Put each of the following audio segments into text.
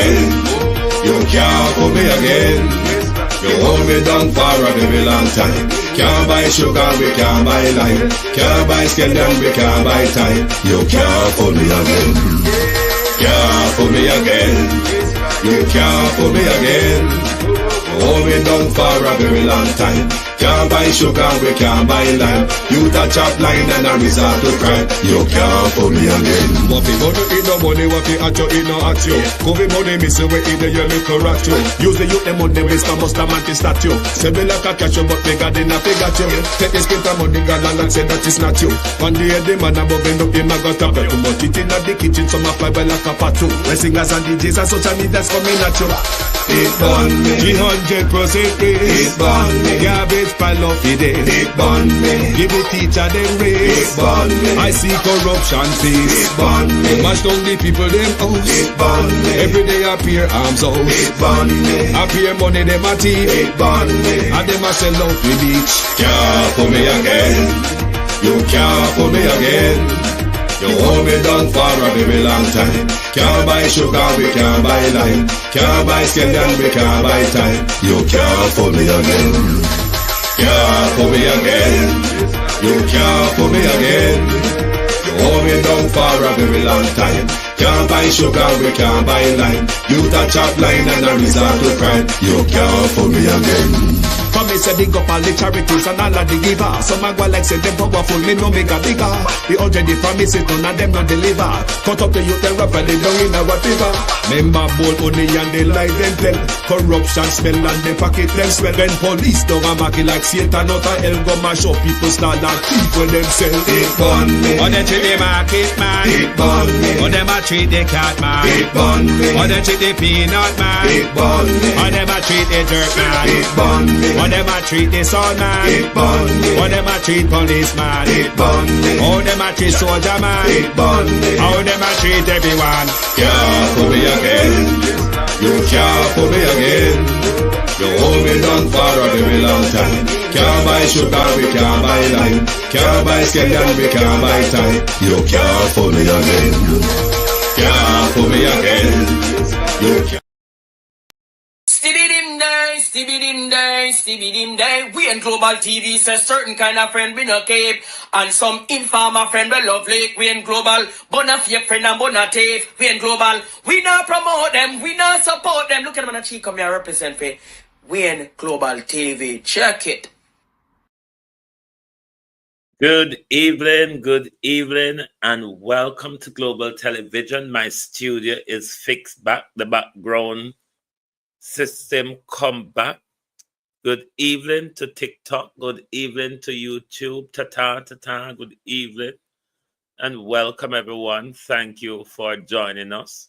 again. You can't pull me again. You hold me down for a very long time. Can't buy sugar, we can't buy lime. Can't buy scandal, we can't buy time. You can't pull me again. Can't pull me again. You can't pull me again. Hold me down for a very long time. Can't buy sugar, we can't buy lime. You touch up line and a resort to crime. You can't pull me again. What people do in no money, what people at you, in no at you. Covid money, miss away in the year little rat you. Use the youth, them on the waste, must have man to statue. Say me like a catch you, but bigger than a figure you. Take this spit of money, girl, and say that is not you. One day the man above end up him, I got a too much it in the kitchen, some fly by like a patu. The singers and DJs and social media's coming at you. It burn me, 300% raise. it burn me, Garbage pile of it is. it burn me, Give the teacher them it raise. burn me, I see corruption it face. burn me, Mash down the people them house. it burn me, Every day appear arms out. it burn me, Appear money them a thief. it burn me. And them a sell out the beach. Can't pull me again. You can't pull me again. You hold me down for a very long time. Can't buy sugar, we can't buy lime. Can't buy scandal, we can't buy time. You can't pull me again. Can't pull me again. You can't pull me again. You hold me down for a very long time. Can't buy sugar, we can't buy lime. You touch up line and a resort to crime. You can't pull me again. Come me say big up all the charities and all of the givers. Some a go like say them powerful, me no make a bigger. The 100 the promises, none of them not deliver. Cut up the youth and rap and they down in a whatever. Member bowl only and they lie them tell. Corruption smell and they pocket them swell. When police don't a market like Satan out of hell, go mash up people start and people themselves. It burn me, Or they treat the market man. it burn me, Or them a treat the cat man. it burn me, Or they treat the peanut man. it burn me, Or them a treat the dirt man. it burn me, Or them a treat the son man. it burn me, Or them a treat policeman. it burn me, How them a treat soldier man. it burn me. How them a treat everyone. Can't pull me again. You can't pull me again. You hold me down for a very long time. Can't buy sugar, we can't buy lime. Can't buy scandal, we can't buy time. You can't pull me again. Can't pull me again. You can't. Stibbidim day, stibbidim day, stibbidim day. We in Global TV says certain kind of friend we no cape. And some informer friend we lovely. We in Global, bona fake friend and bona tape. We in Global, we not promote them, we not support them. Look at them on the cheek, come here represent for. We in Global TV, check it. Good evening, and welcome to Global Television. My studio is fixed back, the background system come back. Good evening to TikTok, good evening to YouTube, ta-ta, good evening, and welcome everyone. Thank you for joining us.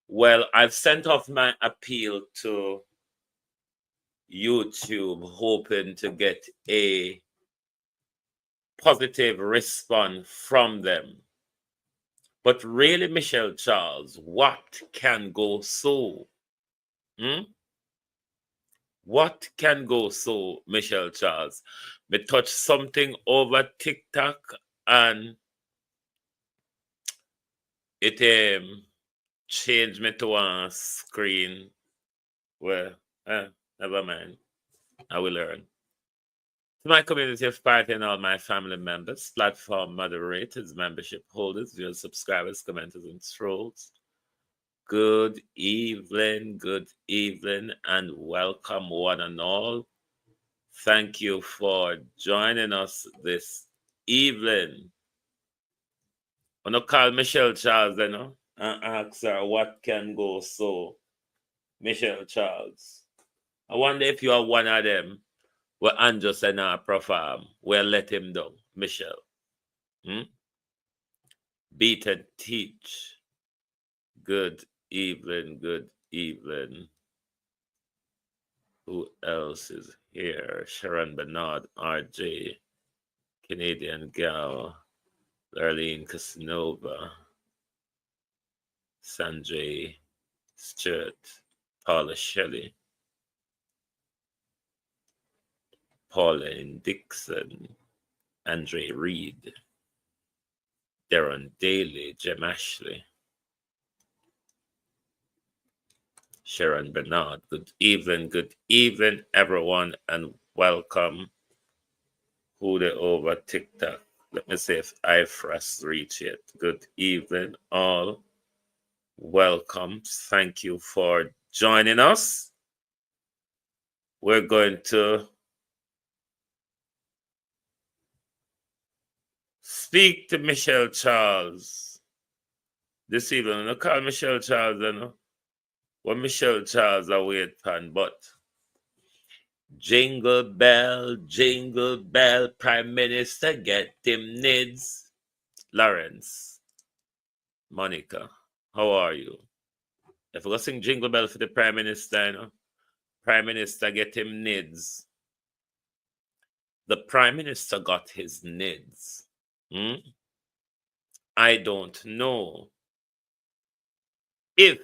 Well, I've sent off my appeal to YouTube, hoping to get a positive response from them. But really, Michelle Charles, what can go so? What can go so, Michelle Charles? Me touch something over TikTok and it changed me to a screen. Well, never mind. I will learn. To my community of party and all my family members, platform moderators, membership holders, viewers, subscribers, commenters, and trolls. Good evening, and welcome one and all. Thank you for joining us this evening. I'm going to call Michelle Charles, you know, and ask her what can go so. Michelle Charles, I wonder if you are one of them where Andrew said now perform, we'll let him down. Michelle. Beat and teach. Good evening. Who else is here? Sharon Bernard, RJ, Canadian Gal, Darlene Casanova, Sanjay Stewart, Paula Shelley, Pauline Dixon, Andre Reed, Darren Daly, Jem Ashley, Sharon Bernard. Good evening, everyone, and welcome. Who they over TikTok? Let me see if I first reach it. Good evening, all. Welcome. Thank you for joining us. We're going to speak to Michelle Charles this evening. I call Michelle Charles, you know. What Michelle Charles await pan, but jingle bell, Prime Minister get him needs. Lawrence, Monica, how are you? If we're going to sing jingle bell for the Prime Minister, you know, Prime Minister get him needs. The Prime Minister got his needs. I don't know if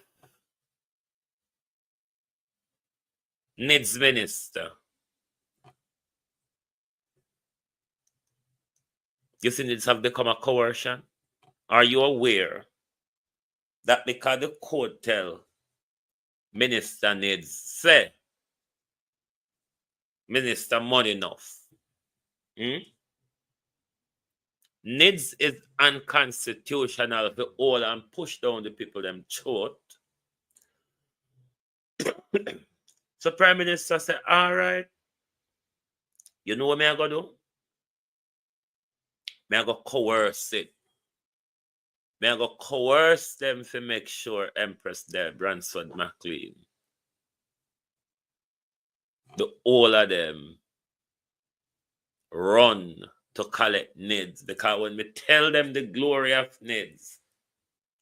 needs minister, you see needs have become a coercion. Are you aware that because the court tell minister needs say minister money enough? Needs is unconstitutional for all and push down the people them throat. So Prime Minister said, all right, you know what me I go do? Me I go coerce it. Me I go coerce them to make sure Empress there, Bransford McLean, the all of them run to collect needs, because when me tell them the glory of needs,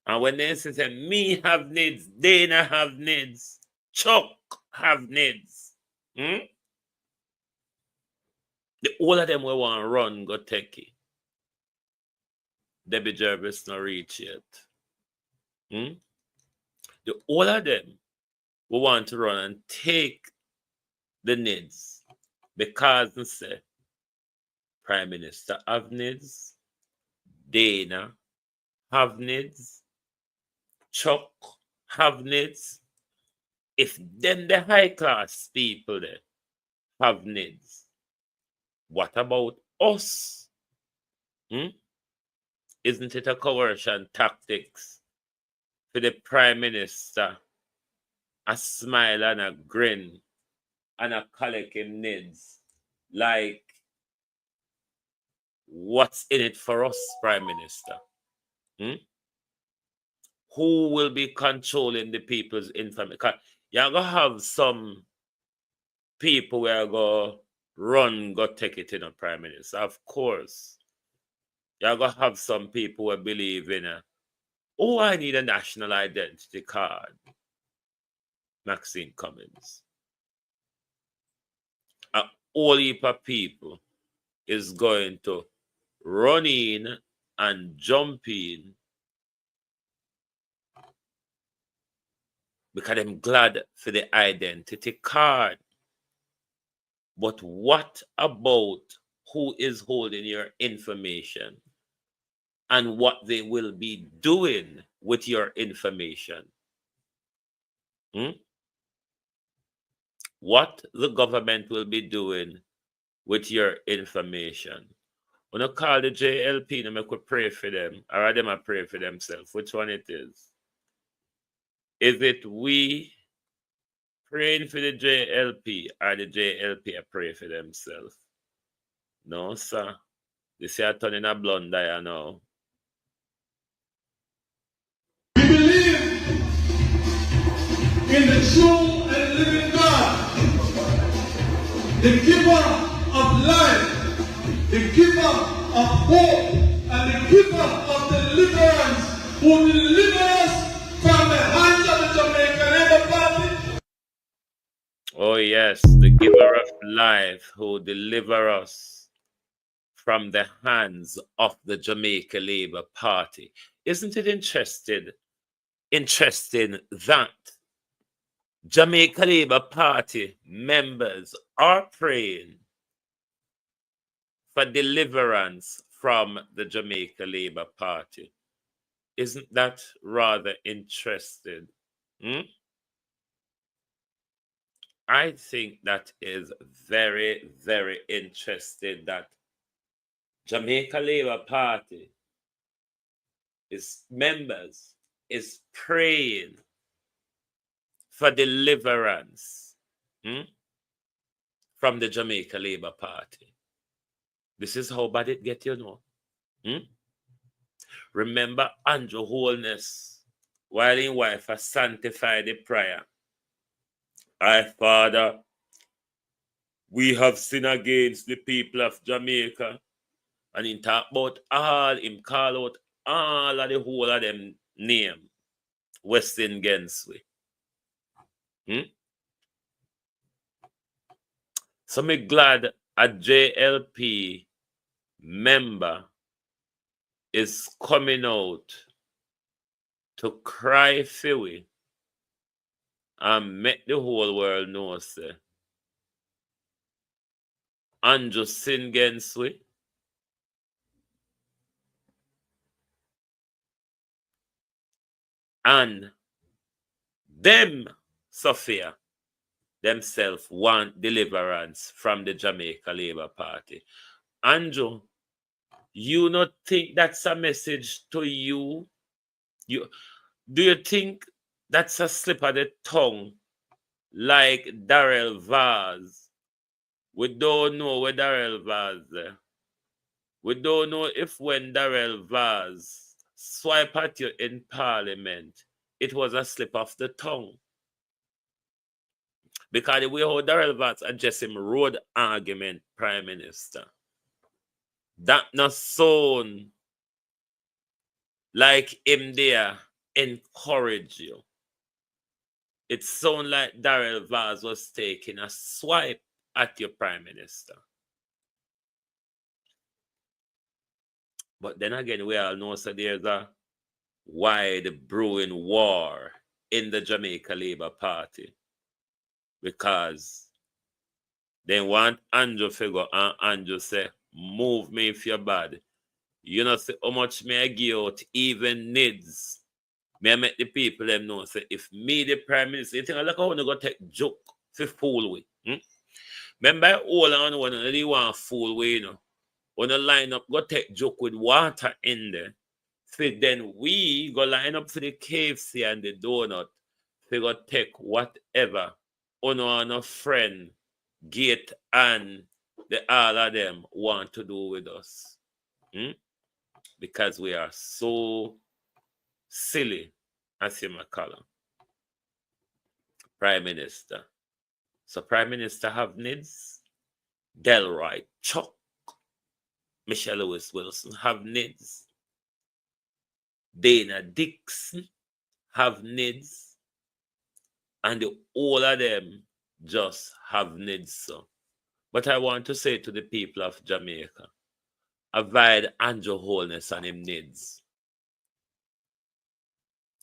and when they say me have needs, Dana have needs, Chuck have needs, the all of them will want to run go take it. Debbie Jervis not reach yet. The all of them will want to run and take the needs, because they say Prime Minister have needs, Dana have needs, Chuck have needs. If then the high class people there have needs, what about us? Isn't it a coercion tactics for the Prime Minister a smile and a grin and a collect him needs? Like, what's in it for us, Prime Minister? Who will be controlling the people's information? You're going to have some people where go run, go take it in a Prime Minister. Of course. You're going to have some people who believe in I need a national identity card. Maxine Cummins. A whole heap of people is going to run in and jump in because I'm glad for the identity card. But what about who is holding your information and what they will be doing with your information? What the government will be doing with your information? When I call the JLP, I could pray for them, or them I pray for themselves. Which one it is? Is it we praying for the JLP, or the JLP I pray for themselves? No, sir. This is turning a blunder now. We believe in the true and living God, the giver of life, the giver of hope, and the giver of deliverance, who deliver us from the hands of the Jamaican Labour Party. Oh yes, the giver of life who deliver us from the hands of the Jamaica Labour Party. Isn't it interesting that Jamaica Labour Party members are praying for deliverance from the Jamaica Labour Party? Isn't that rather interesting? I think that is very, very interesting that Jamaica Labour Party is members is praying for deliverance from the Jamaica Labour Party. This is how bad it get, you know. Remember Andrew Holness, while his wife has sanctified the prayer. Our Father, we have sinned against the people of Jamaica. And he talk about him call out all of the whole of them name, Western Gensway. So me glad a JLP member is coming out to cry for we and make the whole world know, say, Andrew sin against we. And them, Sophia, themselves want deliverance from the Jamaica Labour Party. Andrew, you not think that's a message to you? Do you think that's a slip of the tongue like Darrell Vaz? We don't know where Darrell Vaz there. We don't know if when Darrell Vaz swipe at you in Parliament, it was a slip of the tongue. Because the way how Darrell Vaz addressed him road argument, Prime Minister, that not sound like him there encourage you. It sound like Darrell Vaz was taking a swipe at your Prime Minister. But then again, we all know so there's a wide brewing war in the Jamaica Labour Party. Because they want Andrew figure and Andrew say, move me if you're bad. You know, say how much may I give out, even needs. May I make the people them know, say, if me the Prime Minister, you think I like how I go take joke for fool with. Remember all on one they want fool with, you know. When you line up, go take joke with water in there. So then we go line up for the KFC and the donut. We go take whatever on a friend, Gate and the all of them want to do with us. Because we are so silly, as you might call them. Prime Minister. So Prime Minister have needs. Delroy Chuck, Michelle Lewis Wilson have needs. Dana Dixon have needs. And all of them just have needs. So. But I want to say to the people of Jamaica, avoid Andrew Holness and him needs.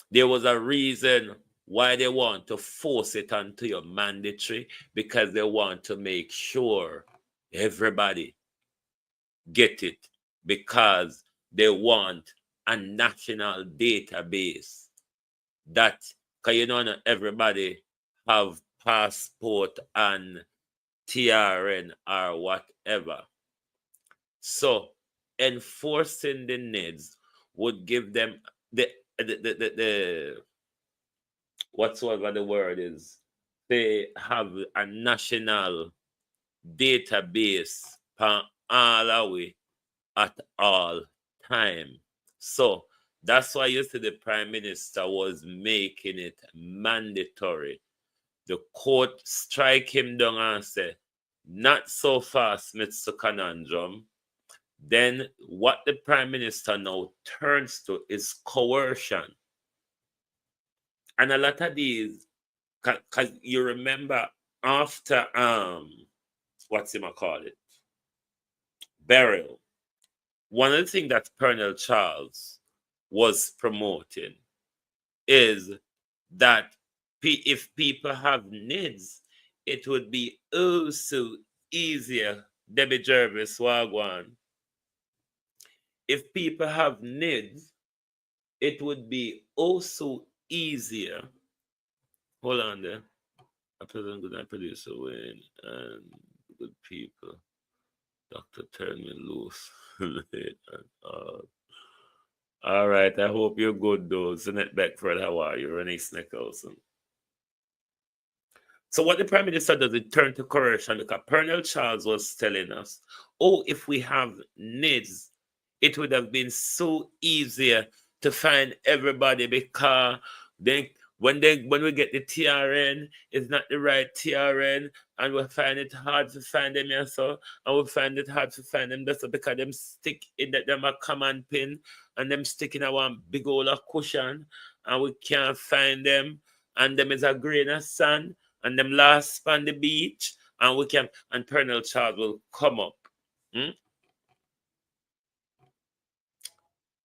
There was a reason why they want to force it onto your mandatory, because they want to make sure everybody get it, because they want a national database that, because you know not everybody have passport and TRN or whatever. So enforcing the needs would give them the whatsoever the word is, they have a national database all away at all time. So that's why you see the Prime Minister was making it mandatory. The court strike him down and say, not so fast, Mr. Conundrum. Then what the Prime Minister now turns to is coercion. And a lot of these, because you remember after, what's him call it? Burial. One of the things that Colonel Charles was promoting is that if people have needs, it would be so easier. Debbie Jervis, Wagwan. If people have needs, it would be also easier. Hold on there. A pleasant good night, producer Wayne, and good people. Dr. Turn me loose. Late and all. All right, I hope you're good, though. Zenet Beckford, how are you? Renee Snicholson. So what the Prime Minister does, it turn to correction because Colonel Charles was telling us, oh, if we have needs, it would have been so easier to find everybody because when we get the TRN, it's not the right TRN, and we find it hard to find them and so, and we find it hard to find them that's because them stick in that them a command pin and them stick in a one big old cushion and we can't find them and them is a grain of sand and them last on the beach and we can and Colonel Charles will come up.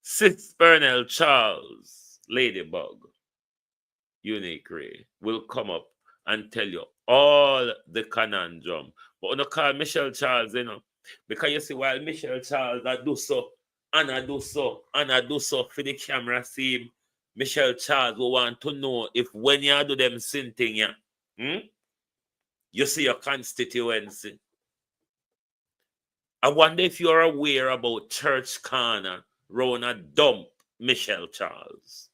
Sis Colonel Charles Ladybug Unique Ray will come up and tell you all the conundrum. But don't call Michelle Charles, because you see, while Michelle Charles I do so, and I do so, and I do so for the camera see Michelle Charles will want to know if when you do them sin thing, you see your constituency. I wonder if you're aware about Church Corner round a dump Michelle Charles.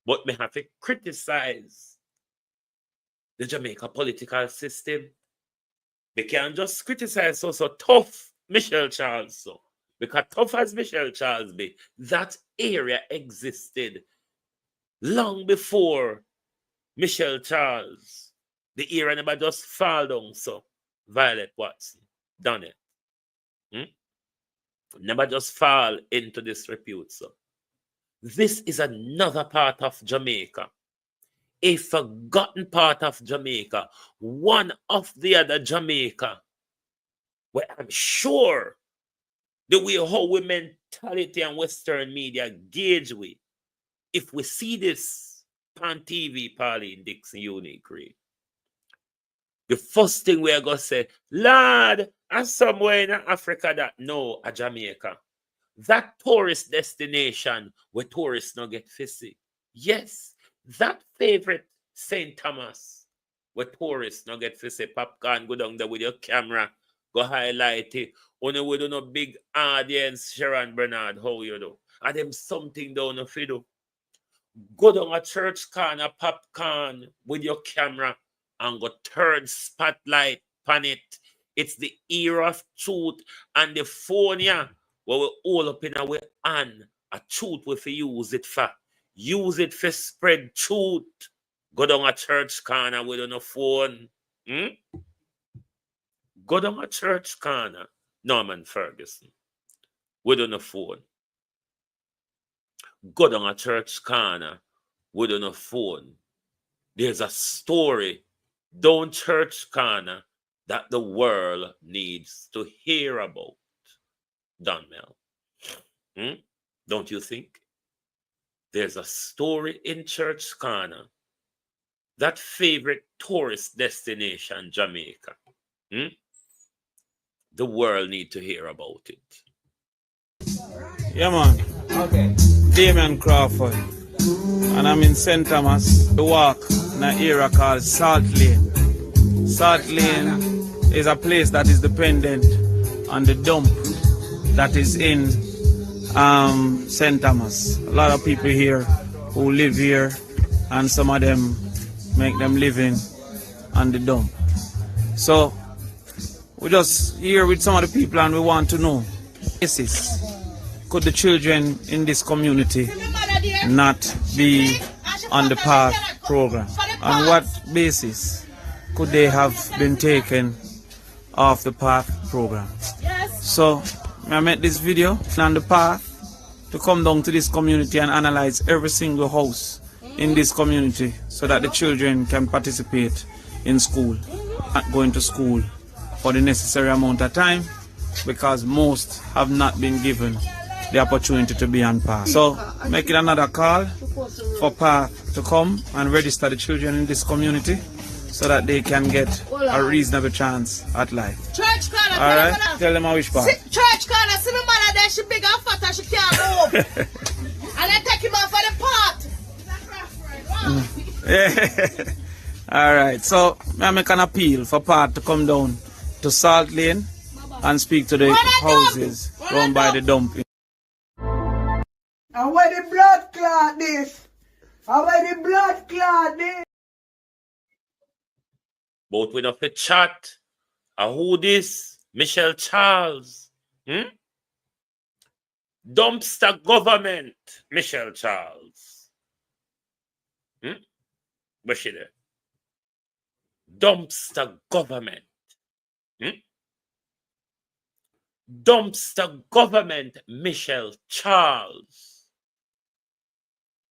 But me have to criticize the Jamaica political system. They can't just criticize so tough Michelle Charles. So. Because tough as Michelle Charles be, that area existed long before Michelle Charles. The area never just fall down so. Violet Watson done it. Never just fall into disrepute so. This is another part of Jamaica, a forgotten part of Jamaica, one of the other Jamaica, where I'm sure the way how we mentality and Western media gauge we, if we see this on TV, Pauline Dixon Unique Ray, the first thing we are going to say, Lord, and somewhere in Africa that no, a Jamaica. That tourist destination where tourists not get fishy. Yes, that favorite St. Thomas where tourists not get fishy. Popcorn, go down there with your camera, go highlight it. Only we do no big audience, Sharon Bernard, how you do? And them something down the fiddle. Go down a Church Corner, popcorn with your camera and go turn spotlight on it. It's the era of truth and the phone, yeah. Where we all up in our hand, a truth we fi use it for. Use it for spread truth. Go down a Church Corner with on a phone. Go down a Church Corner, Norman Ferguson, with on a phone. Go down a Church Corner with on a phone. There's a story down Church Corner that the world needs to hear about. Don Mel. Don't you think? There's a story in Church Corner, that favorite tourist destination, Jamaica. The world need to hear about it. Yeah, man. Okay. Damien Crawford. And I'm in St. Thomas. The walk in an area called Salt Lane. Salt Lane is a place that is dependent on the dump that is in St. Thomas. A lot of people here who live here, and some of them make them living on the dump. So we're just here with some of the people and we want to know, could the children in this community not be on the PATH program? On what basis could they have been taken off the PATH program? So I made this video on the PATH to come down to this community and analyze every single house in this community so that the children can participate in school, not going to school for the necessary amount of time, because most have not been given the opportunity to be on PATH. So making another call for PATH to come and register the children in this community so that they can get a reasonable chance at life. Church Corner, alright? Tell them how which part. Church Corner, see my mother there, she big and fat and she can't move. And I take him off for the part. Yeah. Alright, so I make an appeal for Pat to come down to Salt Lane and speak to the houses run by the dumping. And where the blood clot this? And where the blood clot this? Both with off the chat. Who this? Michelle Charles. Dumpster government. Michelle Charles. Where's she there? Dumpster government. Dumpster government. Michelle Charles.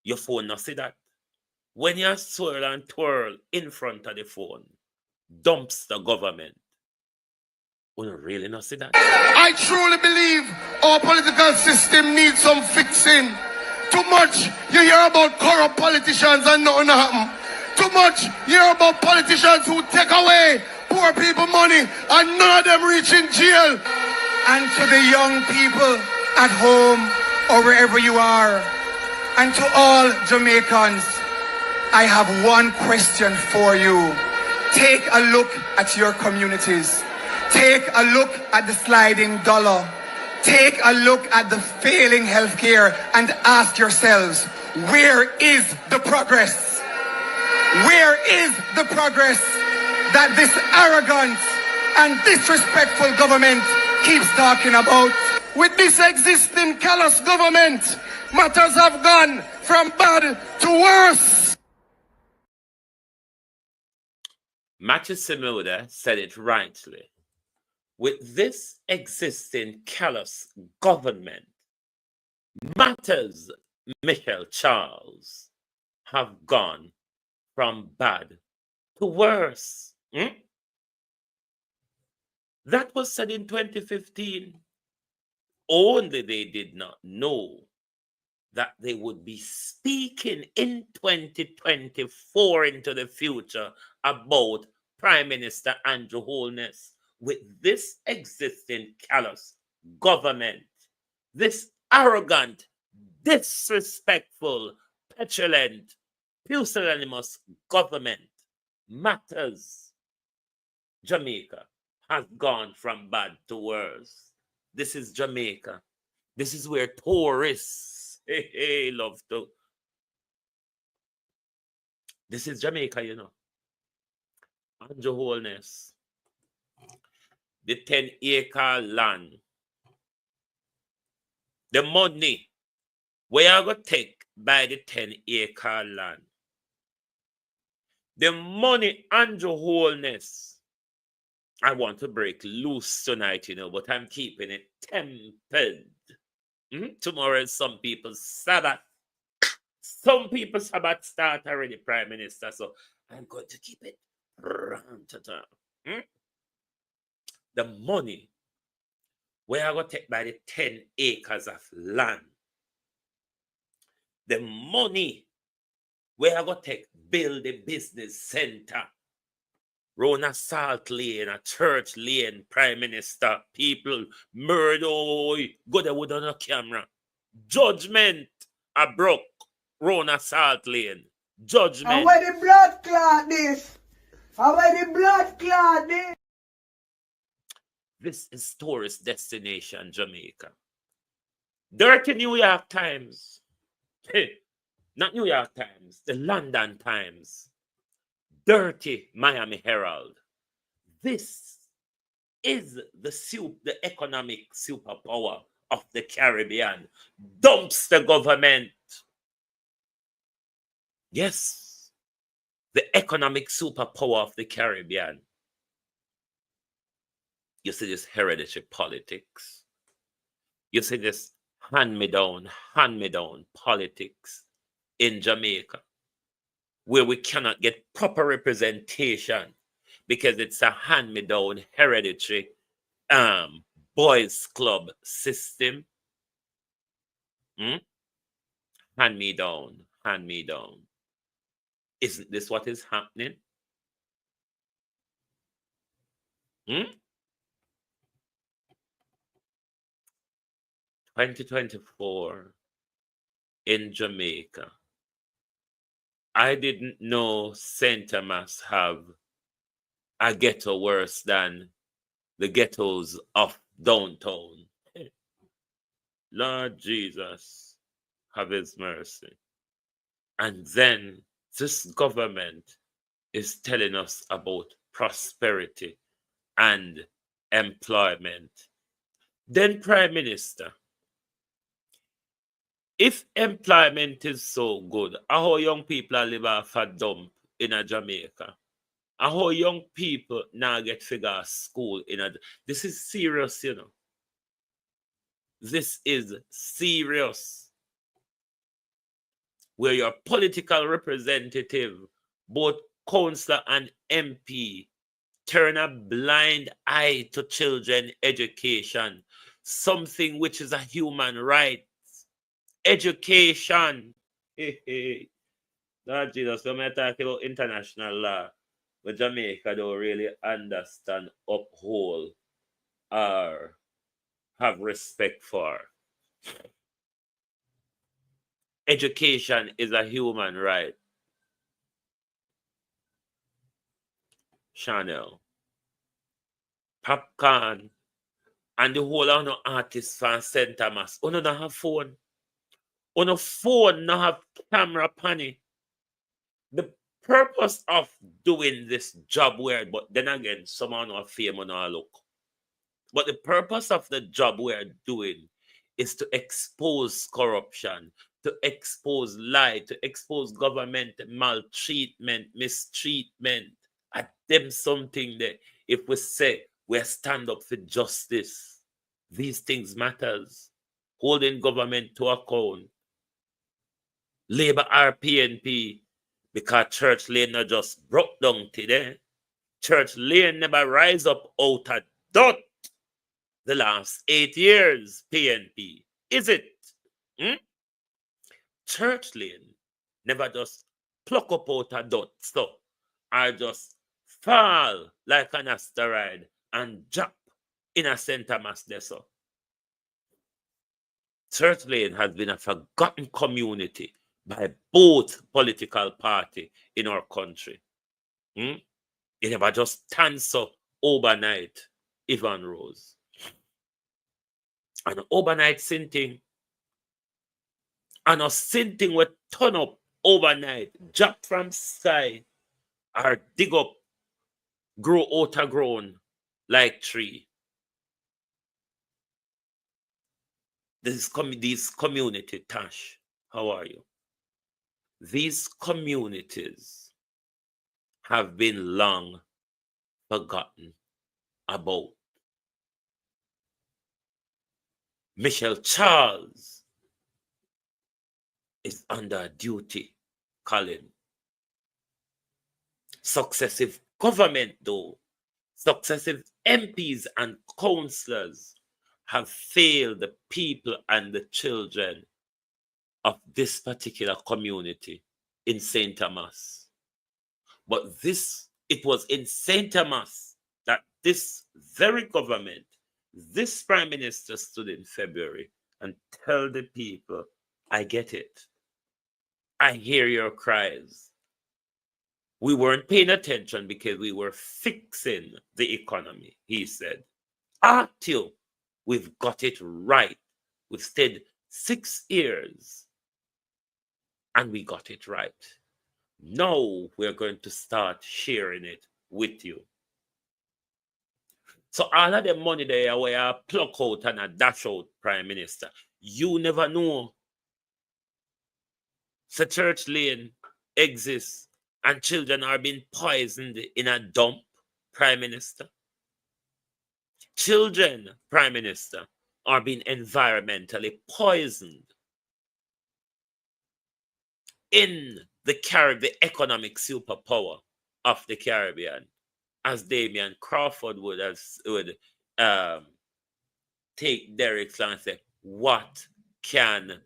Your phone not see that? When you swirl and twirl in front of the phone. Dumpster government. We don't really not see that. I truly believe our political system needs some fixing. Too much you hear about corrupt politicians and nothing happen. Too much you hear about politicians who take away poor people money and none of them reach in jail. And to the young people at home or wherever you are, and to all Jamaicans, I have one question for you. Take a look at your communities. Take a look at the sliding dollar. Take a look at the failing healthcare and ask yourselves, where is the progress? Where is the progress that this arrogant and disrespectful government keeps talking about? With this existing callous government, matters have gone from bad to worse. Matthew Semuda said it rightly. With this existing callous government, matters, Michelle Charles, have gone from bad to worse. That was said in 2015. Only they did not know that they would be speaking in 2024 into the future about Prime Minister Andrew Holness. With this existing callous government, this arrogant, disrespectful, petulant, pusillanimous government, matters, Jamaica has gone from bad to worse. This is Jamaica. This is where tourists love to. This is Jamaica, you know. Andrew Holness. The 10-acre land. The money where you going to take by the 10-acre land. The money Andrew Holness. I want to break loose tonight, you know, but I'm keeping it tempered. Tomorrow is some people's Sabbath. Some people's Sabbath start already, Prime Minister, so I'm going to keep it. The money where I go take by the 10 acres of land. The money where I go take build a business center. Rona Salt Lane, a church lane, Prime Minister, people, murder, go there with on a camera. Judgment, I broke Rona Salt Lane. Judgment. And where the blood clot this? And where the blood clot this? This is tourist destination, Jamaica. Dirty New York Times. Not New York Times, the London Times. Dirty Miami Herald. This is the economic superpower of the Caribbean. Dumps the government. Yes, the economic superpower of the Caribbean. You see this hereditary politics. You see this hand-me-down politics in Jamaica, where we cannot get proper representation because it's a hand-me-down hereditary boys club system. Hand-me-down. Isn't this what is happening? 2024 in Jamaica. I didn't know St. Thomas have a ghetto worse than the ghettos of downtown. Lord Jesus, have his mercy. And then this government is telling us about prosperity and employment. Then, Prime Minister, if employment is so good, how young people are live off a dump in a Jamaica? And how young people now get figure school in a... This is serious, you know. This is serious. Where your political representative, both councillor and MP, turn a blind eye to children education, something which is a human right. Education. Lord Jesus, when I talk about international law, but Jamaica don't really understand, uphold, or have respect for. Education is a human right. Chanel, Popcorn, and the whole of no artists from St. Thomas. Oh, no, don't have phone. Oh, no phone, no have camera pan it. The purpose of doing this job weird, but then again, someone no fame or no look. But the purpose of the job we're doing is to expose corruption, to expose lie, to expose government maltreatment, mistreatment. At them something that if we say we stand up for justice, these things matters. Holding government to account. Labour RPNP, because Church Lane not just broke down today. Church Lane never rise up out of dot the last 8 years, PNP. Is it? Church Lane never just pluck up out a dot stuff or just fall like an asteroid and drop in a St. Thomas desert. Church Lane has been a forgotten community by both political parties in our country. It never just stands up overnight, Ivan Rose. And overnight sinting, and a sinting will turn up overnight, drop from sky, or dig up, grow out of ground like tree. These community, Tash, how are you? These communities have been long forgotten about. Michelle Charles is under duty, Colin. Successive government, though, successive MPs and councillors have failed the people and the children of this particular community in St. Thomas. But it was in St. Thomas that this very government, this Prime Minister stood in February and tell the people, I get it. I hear your cries. We weren't paying attention because we were fixing the economy, he said. Until we've got it right. We've stayed 6 years and we got it right. Now we're going to start sharing it with you. So all of the money there where I pluck out and I dash out, Prime Minister, you never know. So Church Lane exists and children are being poisoned in a dump, Prime Minister. Children, Prime Minister, are being environmentally poisoned in the economic superpower of the Caribbean, as Damian Crawford would take Derek's line and say, what can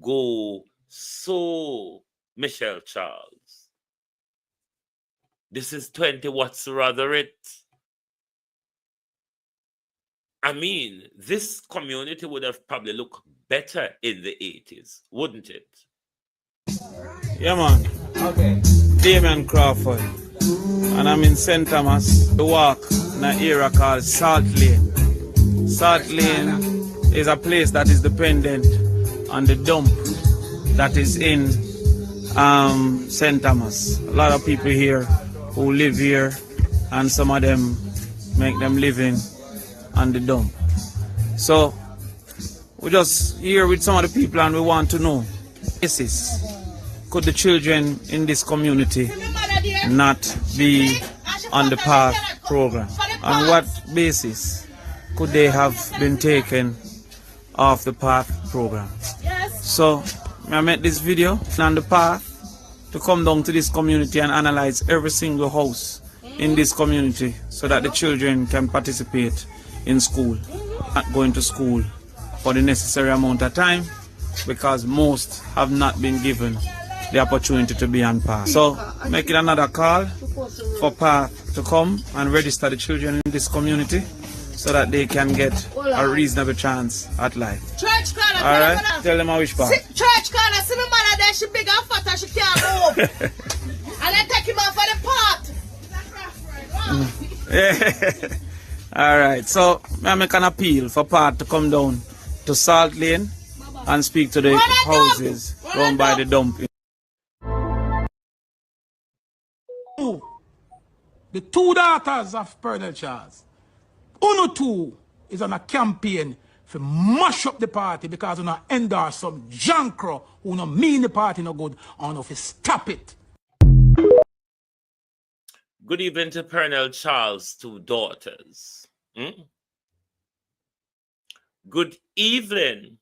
go so, Michelle Charles? This is 20 what's rather it. I mean, this community would have probably looked better in the 80s, wouldn't it? Yeah, man. Okay. Damian Crawford. And I'm in St. Thomas. The walk in an area called Salt Lane. Salt Lane is a place that is dependent on the dump that is in St. Thomas. A lot of people here who live here, and some of them make them living on the dump. So we're just here with some of the people and we want to know, could the children in this community not be on the PATH program? On what basis could they have been taken off the PATH program? So I made this video on the PATH to come down to this community and analyze every single house in this community so that the children can participate in school, not going to school for the necessary amount of time, because most have not been given the opportunity to be on PATH. So making another call for PATH to come and register the children in this community so that they can get a reasonable chance at life. Alright? Tell them I wish PATH. Church corner, see my mother there, she big and fat and she can't move. And I take him off for the part. Alright, so I make an appeal for PATH to come down to Salt Lane and speak to the houses run by the dump. The two daughters of Colonel Charles. Uno two is on a campaign to mash up the party because we not endorse some jankro who no mean the party no good and if stop it. Good evening to Colonel Charles' two daughters. Good evening,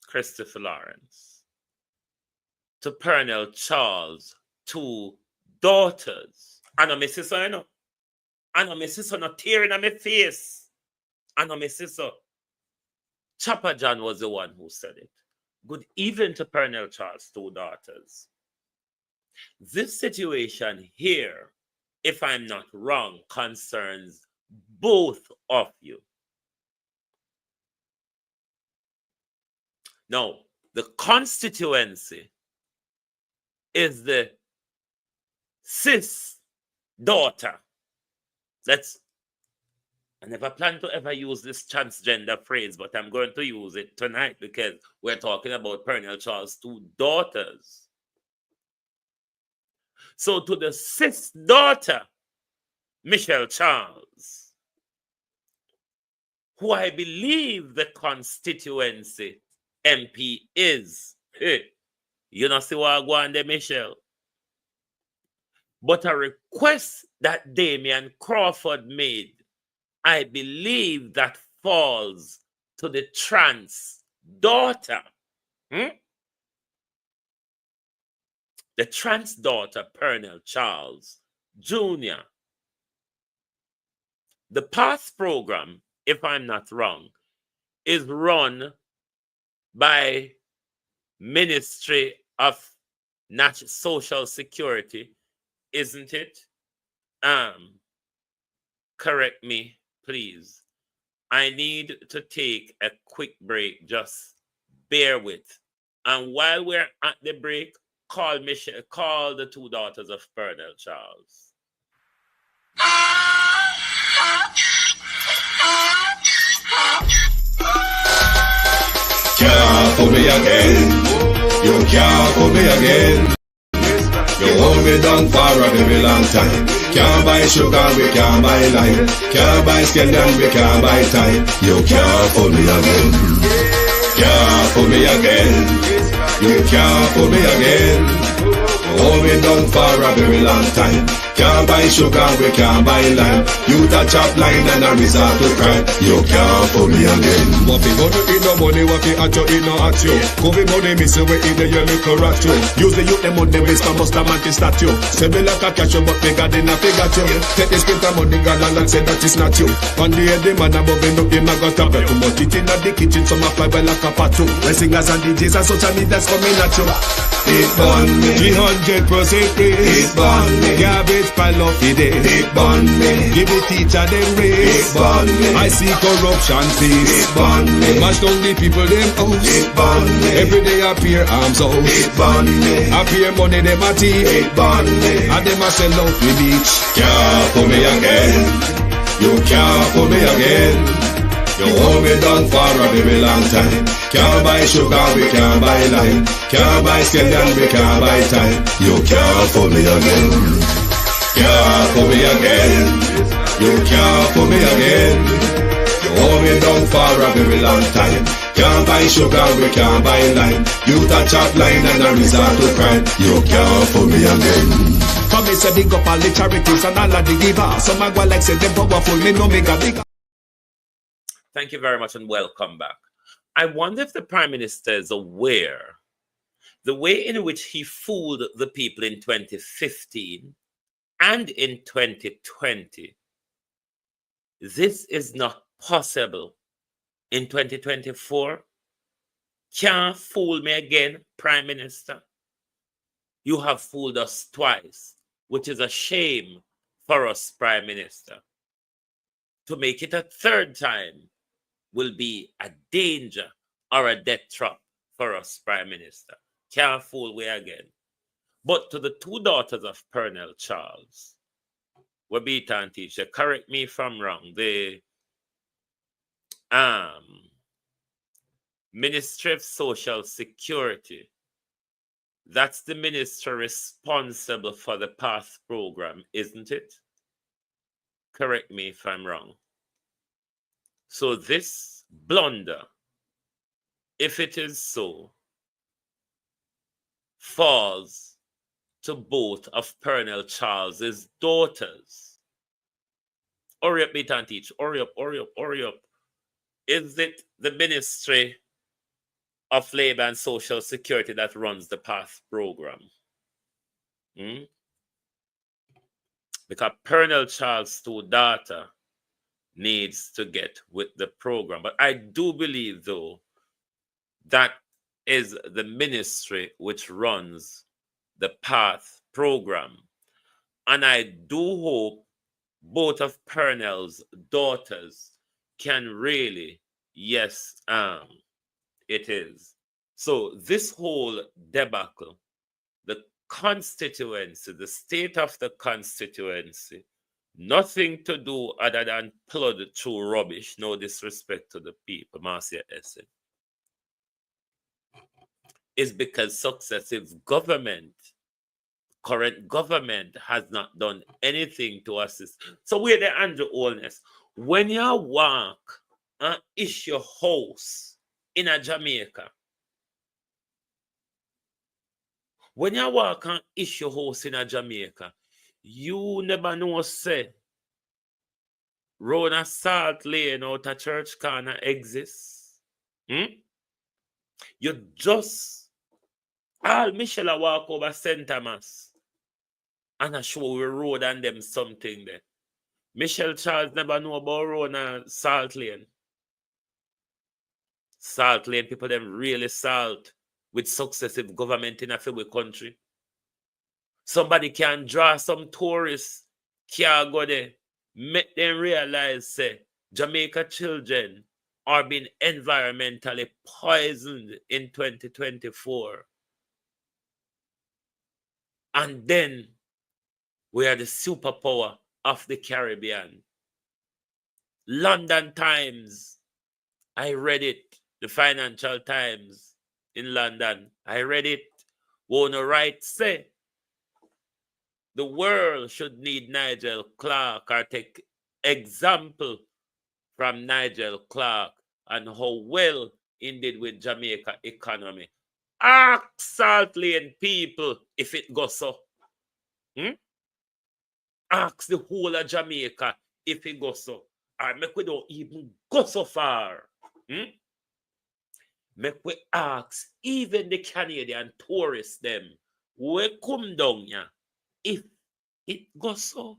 Christopher Lawrence. To Colonel Charles' two daughters. I know my sister, I know. I know my sister not tearing on my face. I know my sister. Chopper John was the one who said it. Good evening to Colonel Charles' two daughters. This situation here, if I'm not wrong, concerns both of you. Now, the constituency is the cis daughter. I never plan to ever use this transgender phrase, but I'm going to use it tonight because we're talking about Colonel Charles' two daughters. So to the cis daughter, Michelle Charles, who I believe the constituency MP is. Hey, you know see what I go on there, Michelle? But a request that Damian Crawford made, I believe that falls to the trans daughter. The trans daughter, Colonel Charles Jr. The PATH program, if I'm not wrong, is run by Ministry of Social Security, isn't it? Correct me, please. I need to take a quick break. Just bear with. And while we're at the break, call Michelle, call the two daughters of Colonel Charles. Can't fool me again. You can't fool me again. You hold me down for a very long time. Can't buy sugar, we can't buy lime. Can't buy scandal, we can't buy time. You can't fool me again. Can't fool me again. You can't fool me again. Hold me down for a very long time. Can't buy sugar, we can't buy lime. You touch up line and a resort to crime. You can't fool me again. What we gonna eat no money, what we at you, eat no at you. Covid money, me say we eat the your little rat you. Use the youth, them on the waste, must have man to statue. Say me like a catch you, but me got in a figure you. Take the spit of money, gal and say that is not you. On the head, the man above him, look him, I got a bet. Too much it in the kitchen, some a fly well like a patu. The singers and DJs and social media's coming at you. It burn me. 300% raise. It burn me. Garbage college pile of day. It burn me. Give the teacher them raise. It burn me. I see corruption face. It burn me. Mash down the people them house. It burn me. Every day appear arms out. It burn me. Appear money them a thief. It burn me. And them a sell out the beach. Can't put me again. You can't put me again. You hold me down for a very long time. Can't buy sugar, we can't buy lime. Can't buy scandal, we can't buy time. You can't put me again. Can't put me again. You can't put me again. You hold me down for a very long time. Can't buy sugar, we can't buy lime. You touch up line and I resort to crime. You can't put me again. Come me say big up all the charities and all of the givers. Some a go like say them powerful, me no make a bigger. Thank you very much and welcome back. I wonder if the Prime Minister is aware the way in which he fooled the people in 2015 and in 2020. This is not possible in 2024. Can't fool me again, Prime Minister. You have fooled us twice, which is a shame for us, Prime Minister. To make it a third time will be a danger or a death trap for us, Prime Minister. Can't fool we again. But to the two daughters of Colonel Charles, Wabita and teacher, correct me if I'm wrong, the Ministry of Social Security, that's the minister responsible for the PATH program, isn't it? Correct me if I'm wrong. So this blunder, if it is so, falls to both of Colonel Charles's daughters. Hurry up, meet and teach. Hurry up, hurry up, hurry up. Is it the Ministry of Labor and Social Security that runs the PATH program? Because Colonel Charles' two daughter needs to get with the program. But I do believe, though, that is the ministry which runs the PATH program. And I do hope both of Colonel's daughters can really, yes, it is. So this whole debacle, the constituency, the state of the constituency, nothing to do other than plod through rubbish, no disrespect to the people, Marcia Essen, is because successive government, current government has not done anything to assist. So we're the Andrew Holness. When you walk and issue house in a Jamaica, when you walk and issue house in a Jamaica, you never know, say, road a salt lane out a church corner exists. You just, all Michelle a walk over St. Thomas and I show we road and them something there. Michelle Charles never know about road and salt lane. Salt lane, people them really salt with successive government in a few country. Somebody can draw some tourists, can go there, make them realize, say, Jamaica children are being environmentally poisoned in 2024. And then we are the superpower of the Caribbean. London Times, I read it. The Financial Times in London, I read it. Wanna write, say, the world should need Nigel Clark or take example from Nigel Clark and how well he did with Jamaica economy. Ask Salt Lane people if it goes so. Ask the whole of Jamaica if it goes so. Or make we don't even go so far. Make we ask even the Canadian tourists them we come down here if it goes so.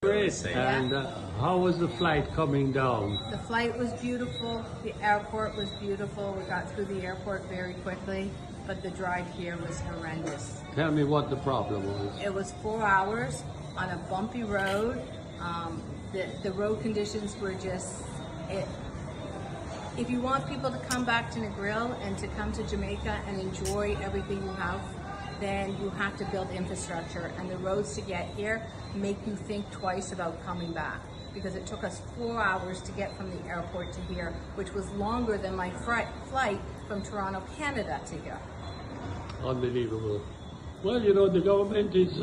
Great. And how was the flight coming down? The flight was beautiful. The airport was beautiful. We got through the airport very quickly. but the drive here was horrendous. Tell me what the problem was. It was 4 hours on a bumpy road. The road conditions were just, if you want people to come back to Negril and to come to Jamaica and enjoy everything you have, then you have to build infrastructure, and the roads to get here make you think twice about coming back, because it took us 4 hours to get from the airport to here, which was longer than my flight from Toronto, Canada to here. Unbelievable. Well, you know, the government is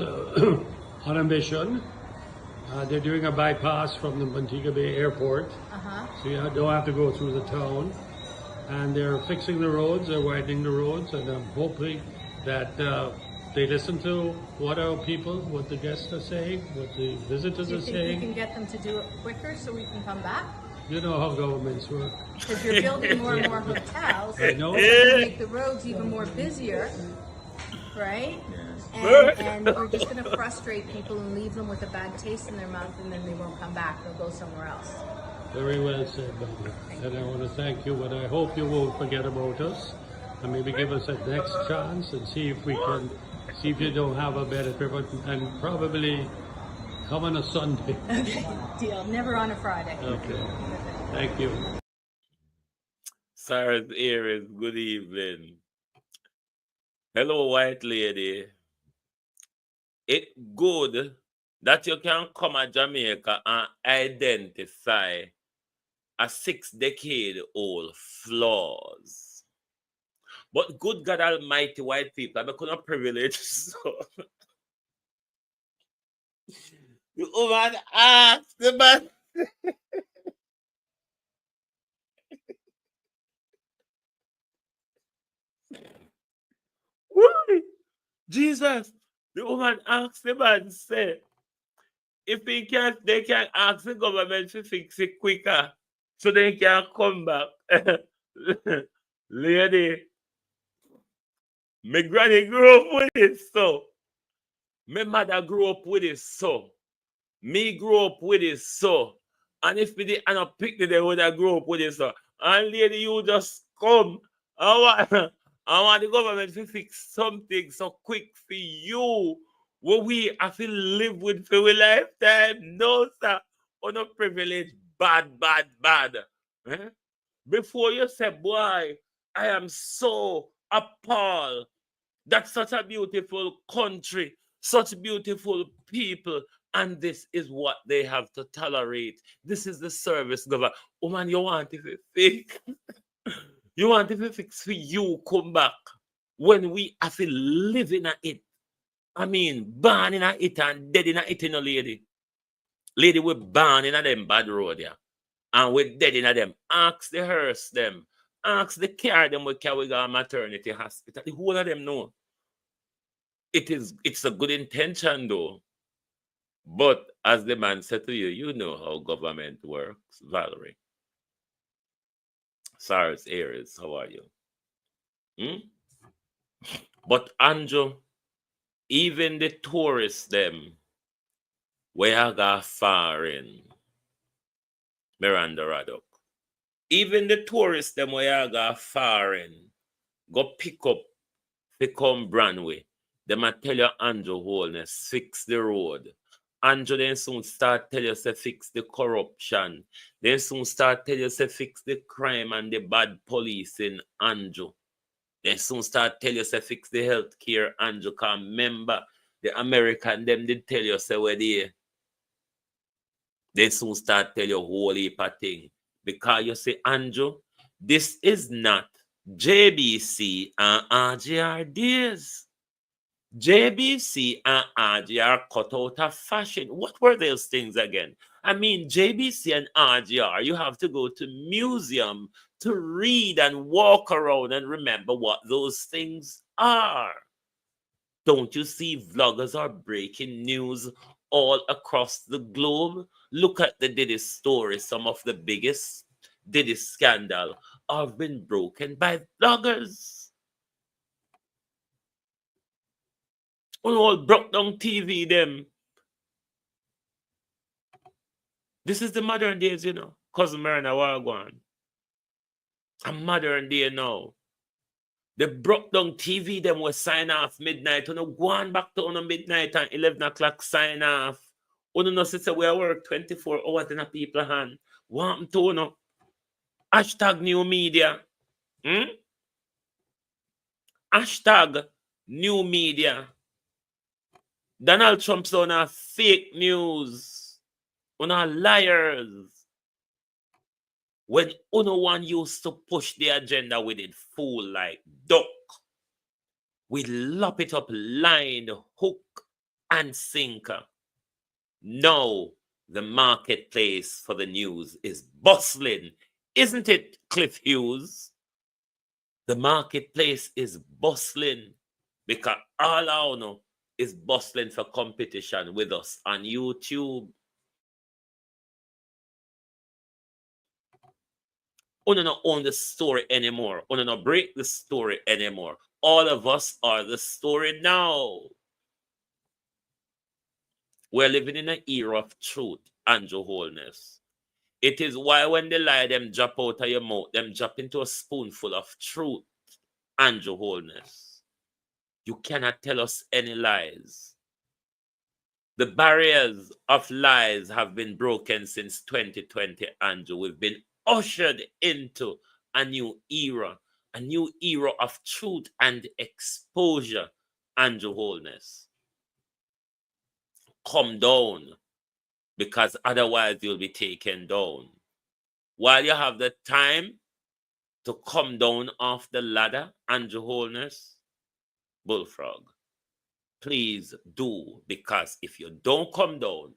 on a mission. They're doing a bypass from the Montego Bay Airport, so you don't have to go through the town. And they're fixing the roads, they're widening the roads, and I'm hoping that they listen to what our people, what the guests are saying, what the visitors are saying. Do you think we can get them to do it quicker so we can come back? You know how governments work. Because you're building more and more hotels. I know. To make the roads even more busier, right? And we're just going to frustrate people and leave them with a bad taste in their mouth, and then they won't come back. They'll go somewhere else. Very well said, Bobby. And I want to thank you, but I hope you won't forget about us. And maybe give us a next chance and see if we can, see if you don't have a better trip, and probably come on a Sunday. Okay, deal. Never on a Friday. Okay. Thank you. Sarah's Aries, good evening. Hello, white lady. It's good that you can come to Jamaica and identify a 6-decade-old flaws. But good God Almighty, white people, I'm not privileged, so the woman asked the man. Why? Jesus, the woman asked the man, say, if they can ask the government to fix it quicker so they can come back. Lady, my granny grew up with it, so. My mother grew up with it, so. Me grew up with it, so. And if we did not pick it, they would have grew up with it, so. And lady, you just come. I want the government to fix something so quick for you. What we have to live with for a lifetime. No, sir. Unprivileged. Bad. Eh? Before you say, boy, I am so appalled that such a beautiful country, such beautiful people, and this is what they have to tolerate. This is the service government. Oh man, you want it to fix? You want it to fix for you come back when we have to live in it. I mean, born in it and dead in it, you know, lady. Lady, we're born in them bad road, yeah. And we're dead in them. Ask the hearse them. Ask the care them we carry go maternity hospital. The whole of them know. It's a good intention though. But as the man said to you, you know how government works, Valerie. Cyrus Aries, how are you? But Andrew, even the tourists them, where got foreign, Miranda Raddock. Even the tourists them where got foreign, go pick up, become Branway. Them a tell you Andrew Holness, fix the road. Andrew then soon start tell you say fix the corruption. Then soon start tell you say fix the crime and the bad police in Andrew. Then soon start tell you say fix the healthcare Andrew. Cause remember the American them did tell you say where they soon start tell you whole heap of thing. Because you say Andrew, this is not JBC and RGR days. JBC and RGR cut out of fashion. What were those things again? I mean, JBC and RGR, you have to go to museum to read and walk around and remember what those things are. Don't you see vloggers are breaking news all across the globe? Look at the Diddy story. Some of the biggest Diddy scandal have been broken by vloggers. All broke down TV them. This is the modern days, you know. Cousin Marina Wagwan. A modern day now. The broke down TV, them will sign off midnight. You know, go on back to on midnight and 11 o'clock sign off. You know, sister, we work 24 hours in a people hand. Want to know? Hashtag new media. Hashtag new media. Donald Trump's on a fake news. On a liars. When no one used to push the agenda with it, fool like duck. We lop it up line, hook, and sinker. Now the marketplace for the news is bustling. Isn't it, Cliff Hughes? The marketplace is bustling because all I know is bustling for competition with us on YouTube. We don't own the story anymore. We don't break the story anymore. All of us are the story now. We're living in an era of truth and wholeness. It is why when they lie, them drop out of your mouth, them drop into a spoonful of truth and wholeness. You cannot tell us any lies. The barriers of lies have been broken since 2020, Andrew. We've been ushered into a new era of truth and exposure and wholeness. Come down, because otherwise you'll be taken down. While you have the time to come down off the ladder and wholeness, Bullfrog, please do, because if you don't come down,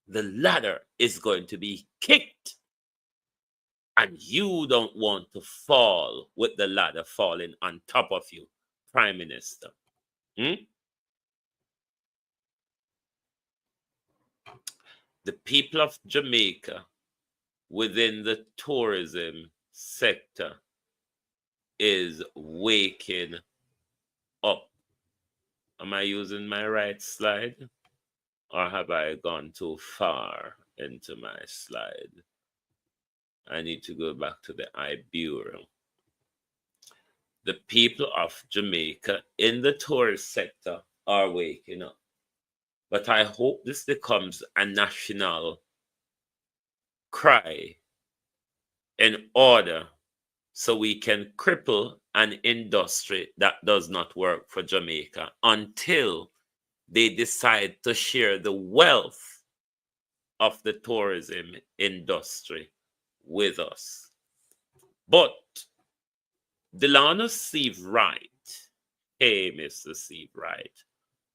the ladder is going to be kicked. And you don't want to fall with the ladder falling on top of you, Prime Minister. The people of Jamaica within the tourism sector is waking up. Am I using my right slide? Or have I gone too far into my slide? I need to go back to the iBureau. The people of Jamaica in the tourist sector are waking up. But I hope this becomes a national cry in order so we can cripple an industry that does not work for Jamaica until they decide to share the wealth of the tourism industry with us. But Delano Steve Wright, hey Mr. Steve Wright,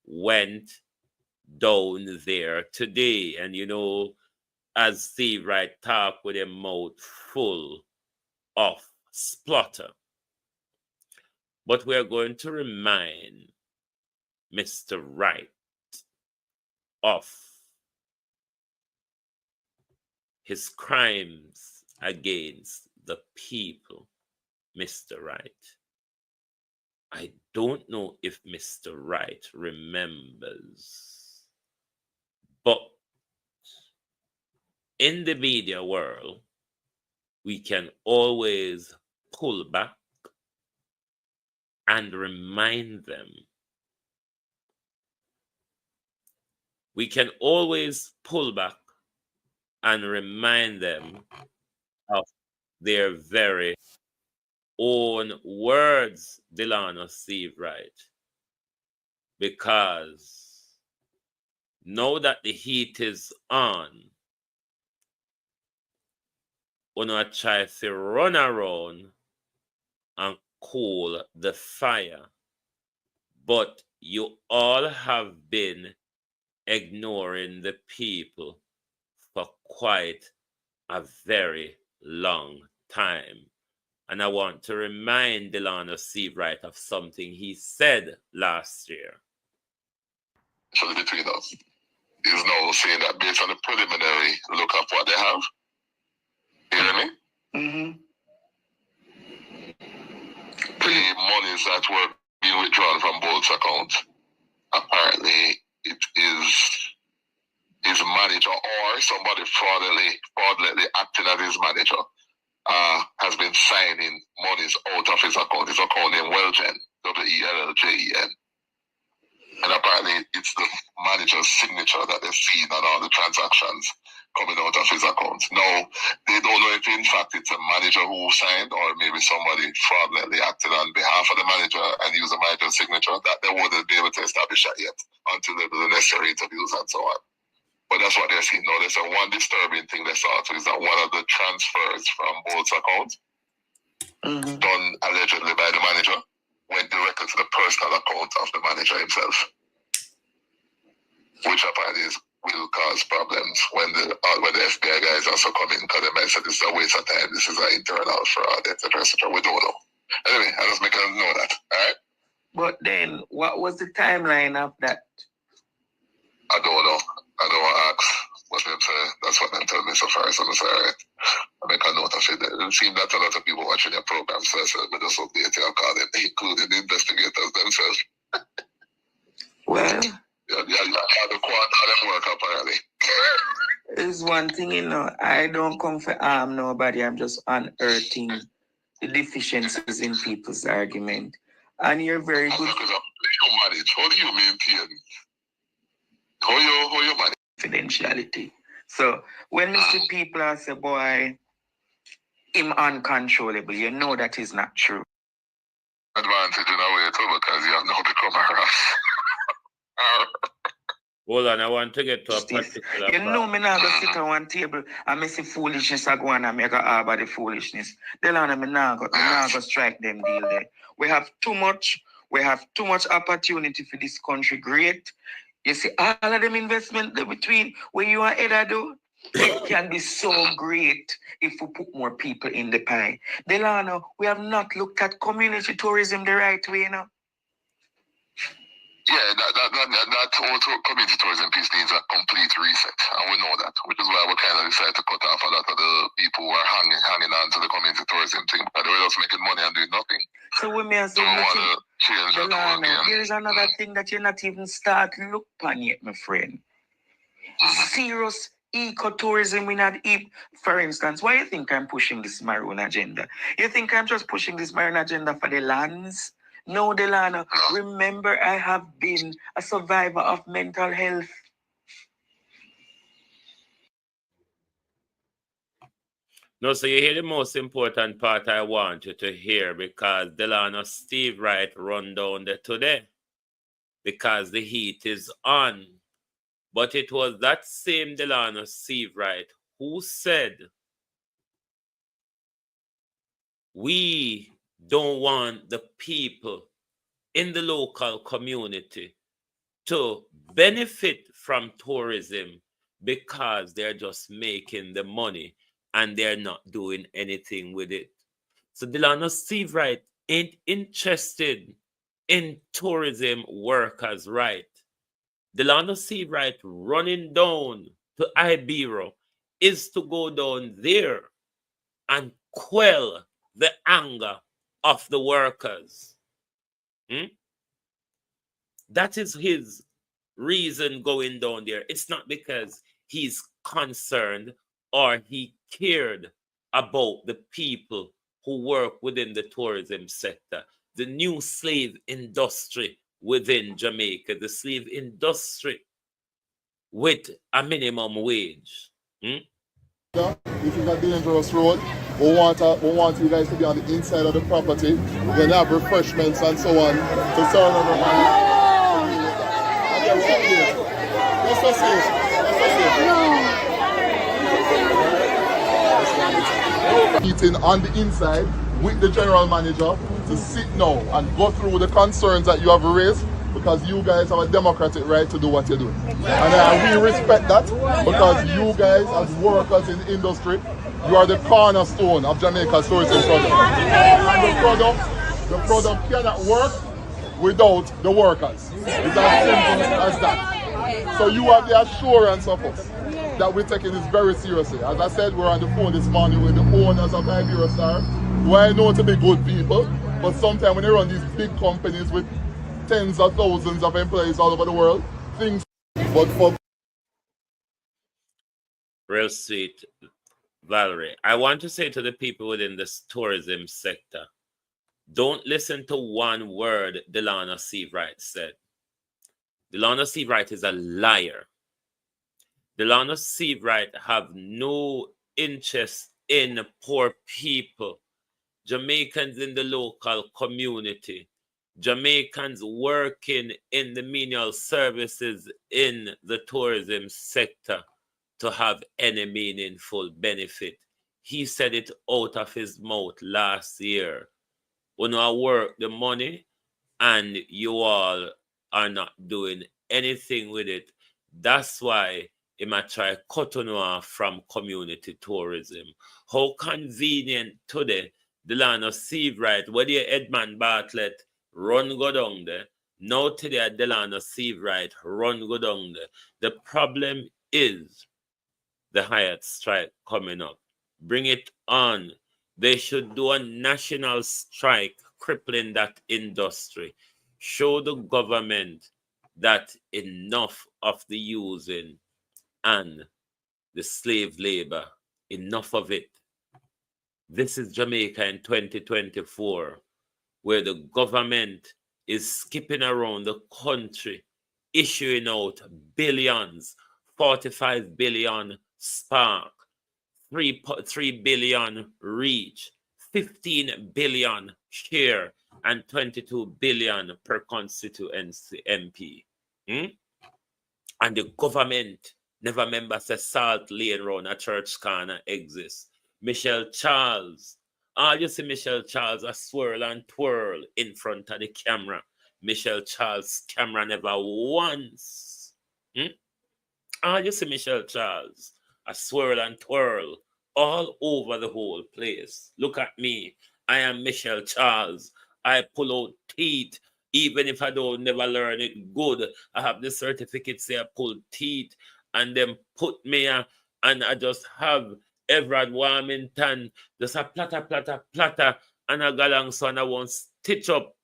went down there today. And you know, as Steve Wright talked with a mouth full of splutter. But we're going to remind Mr. Wright of his crimes against the people, Mr. Wright. I don't know if Mr. Wright remembers, but in the media world, we can always pull back and remind them. We can always pull back and remind them of their very own words, Delano Steve Wright. Because now that the heat is on, we not try to run around and cool the fire. But you all have been ignoring the people for quite a very long time. And I want to remind Delano Steve Wright of something he said last year. Between us is now saying that based on the preliminary look of what they have. You hear me? Mm-hmm. The monies that were being withdrawn from both accounts, apparently it is his manager or somebody fraudulently acting as his manager has has been signing monies out of his account. His account named Wellgen, Welljen. And apparently it's the manager's signature that they've seen on all the transactions coming out of his account. Now, they don't know if in fact it's a manager who signed or maybe somebody fraudulently acted on behalf of the manager and used the manager's signature. That they wouldn't be able to establish that yet until they do the necessary interviews and so on. But that's what they're seeing. Now, there's one disturbing thing they saw too, is that one of the transfers from both accounts done allegedly by the manager went directly to the personal account of the manager himself, which apparently will cause problems when the FBI guys also come in, because they might say this is a waste of time, this is an internal fraud, etc., etc. We don't know. Anyway, I just make them know that, all right? But then, what was the timeline of that? I don't know. I don't want to ask what them say. That's what them tell me so far. So I say, all right, I make a note of it. It seems that a lot of people watching your program, so I said, we just update you, I'll call them, including the investigators themselves. Well, the quad work apparently. There's one thing, you know, I don't come for harm nobody. I'm just unearthing the deficiencies in people's argument. And you're very good. How do you maintain? How you manage? Confidentiality. So when you see people I say, boy, him uncontrollable, you know that is not true. Advantage in a way too, because you have now become harassed. Hold on, I want to get to a particular. You know me not go sit on one table and me see foolishness I go on and make a harbor the foolishness. They learn me not go strike them deal there. We have too much opportunity for this country. Great. You see, all of them investment between where you and Edda do, it can be so great if we put more people in the pie. Delano, we have not looked at community tourism the right way, you know. Yeah, that whole community tourism piece needs a complete reset, and we know that, which is why we kind of decided to cut off a lot of the people who are hanging on to the community tourism thing, but they were just making money and doing nothing. So we may say, there's another thing that you're not even start to look upon yet, my friend. Serious ecotourism we not eat. For instance, why you think I'm pushing this maroon agenda? You think I'm just pushing this maroon agenda for the lands? No, Delano, remember I have been a survivor of mental health. No, so you hear the most important part I want you to hear, because Delano Steve Wright run down there today because the heat is on. But it was that same Delano Steve Wright who said, we don't want the people in the local community to benefit from tourism because they're just making the money and they're not doing anything with it. So Delano Steve Wright ain't interested in tourism workers' right. Delano Steve Wright running down to Ibero is to go down there and quell the anger of the workers. That is his reason going down there. It's not because he's concerned or he cared about the people who work within the tourism sector, the new slave industry within Jamaica, the slave industry with a minimum wage. This is a dangerous road. We want you guys to be on the inside of the property. We're going to have refreshments and so on to serve everybody. Okay, we're up here. Let's just see. Meeting on the inside with the general manager to sit now and go through the concerns that you have raised, because you guys have a democratic right to do what you're doing. And we respect that, because you guys as workers in the industry, you are the cornerstone of Jamaica's tourism product. And the product cannot work without the workers. It's as simple as that. So you have the assurance of us that we're taking this very seriously. As I said, we're on the phone this morning with the owners of Iberostar, who I know to be good people, but sometimes when they run these big companies with tens of thousands of employees all over the world, things. But for real sweet. Valerie, I want to say to the people within this tourism sector, don't listen to one word Delano Seabright said. Delano Seabright is a liar. Delano Seabright have no interest in poor people, Jamaicans in the local community, Jamaicans working in the menial services in the tourism sector to have any meaningful benefit. He said it out of his mouth last year. When I work the money and you all are not doing anything with it, that's why he might try cut on off from community tourism. How convenient today the land of Seabright, where the Edmund Bartlett run go down there. Now today the land of Seabright run go down there. The problem is the Hyatt strike coming up. Bring it on. They should do a national strike crippling that industry. Show the government that enough of the using and the slave labor, enough of it. This is Jamaica in 2024, where the government is skipping around the country, issuing out billions, 45 billion spark, 3 billion reach, 15 billion share, and 22 billion per constituency MP. And the government never remembers a salt lane round a church corner exists. Michelle Charles. You see Michelle Charles a swirl and twirl in front of the camera. Michelle Charles' camera never once. You see Michelle Charles a swirl and twirl all over the whole place. Look at me. I am Michelle Charles. I pull out teeth. Even if I don't never learn it good, I have the certificate say I pull teeth and then put me and I just have Everard Warmington, just a platter, and I go along so I won't stitch up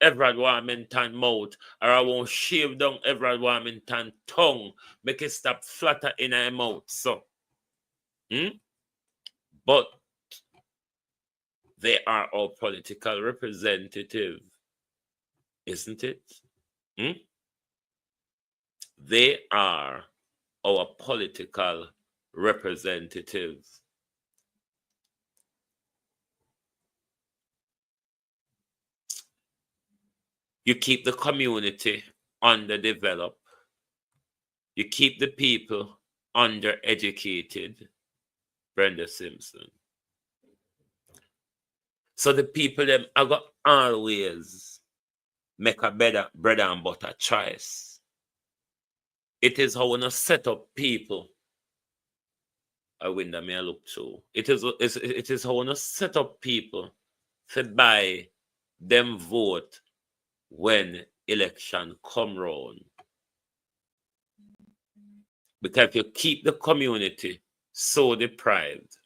Everard Warmington mouth, or I won't shave down Everard Warmington tongue, make it stop flatter in her mouth. So, but they are our political representative, isn't it? They are our political representatives. You keep the community underdeveloped. You keep the people undereducated. Brenda Simpson. So the people them I got always make a better bread and butter choice. It is how we set up people. I window me I look through. It is how we set up people to buy them vote when election come round. Because if you keep the community so deprived,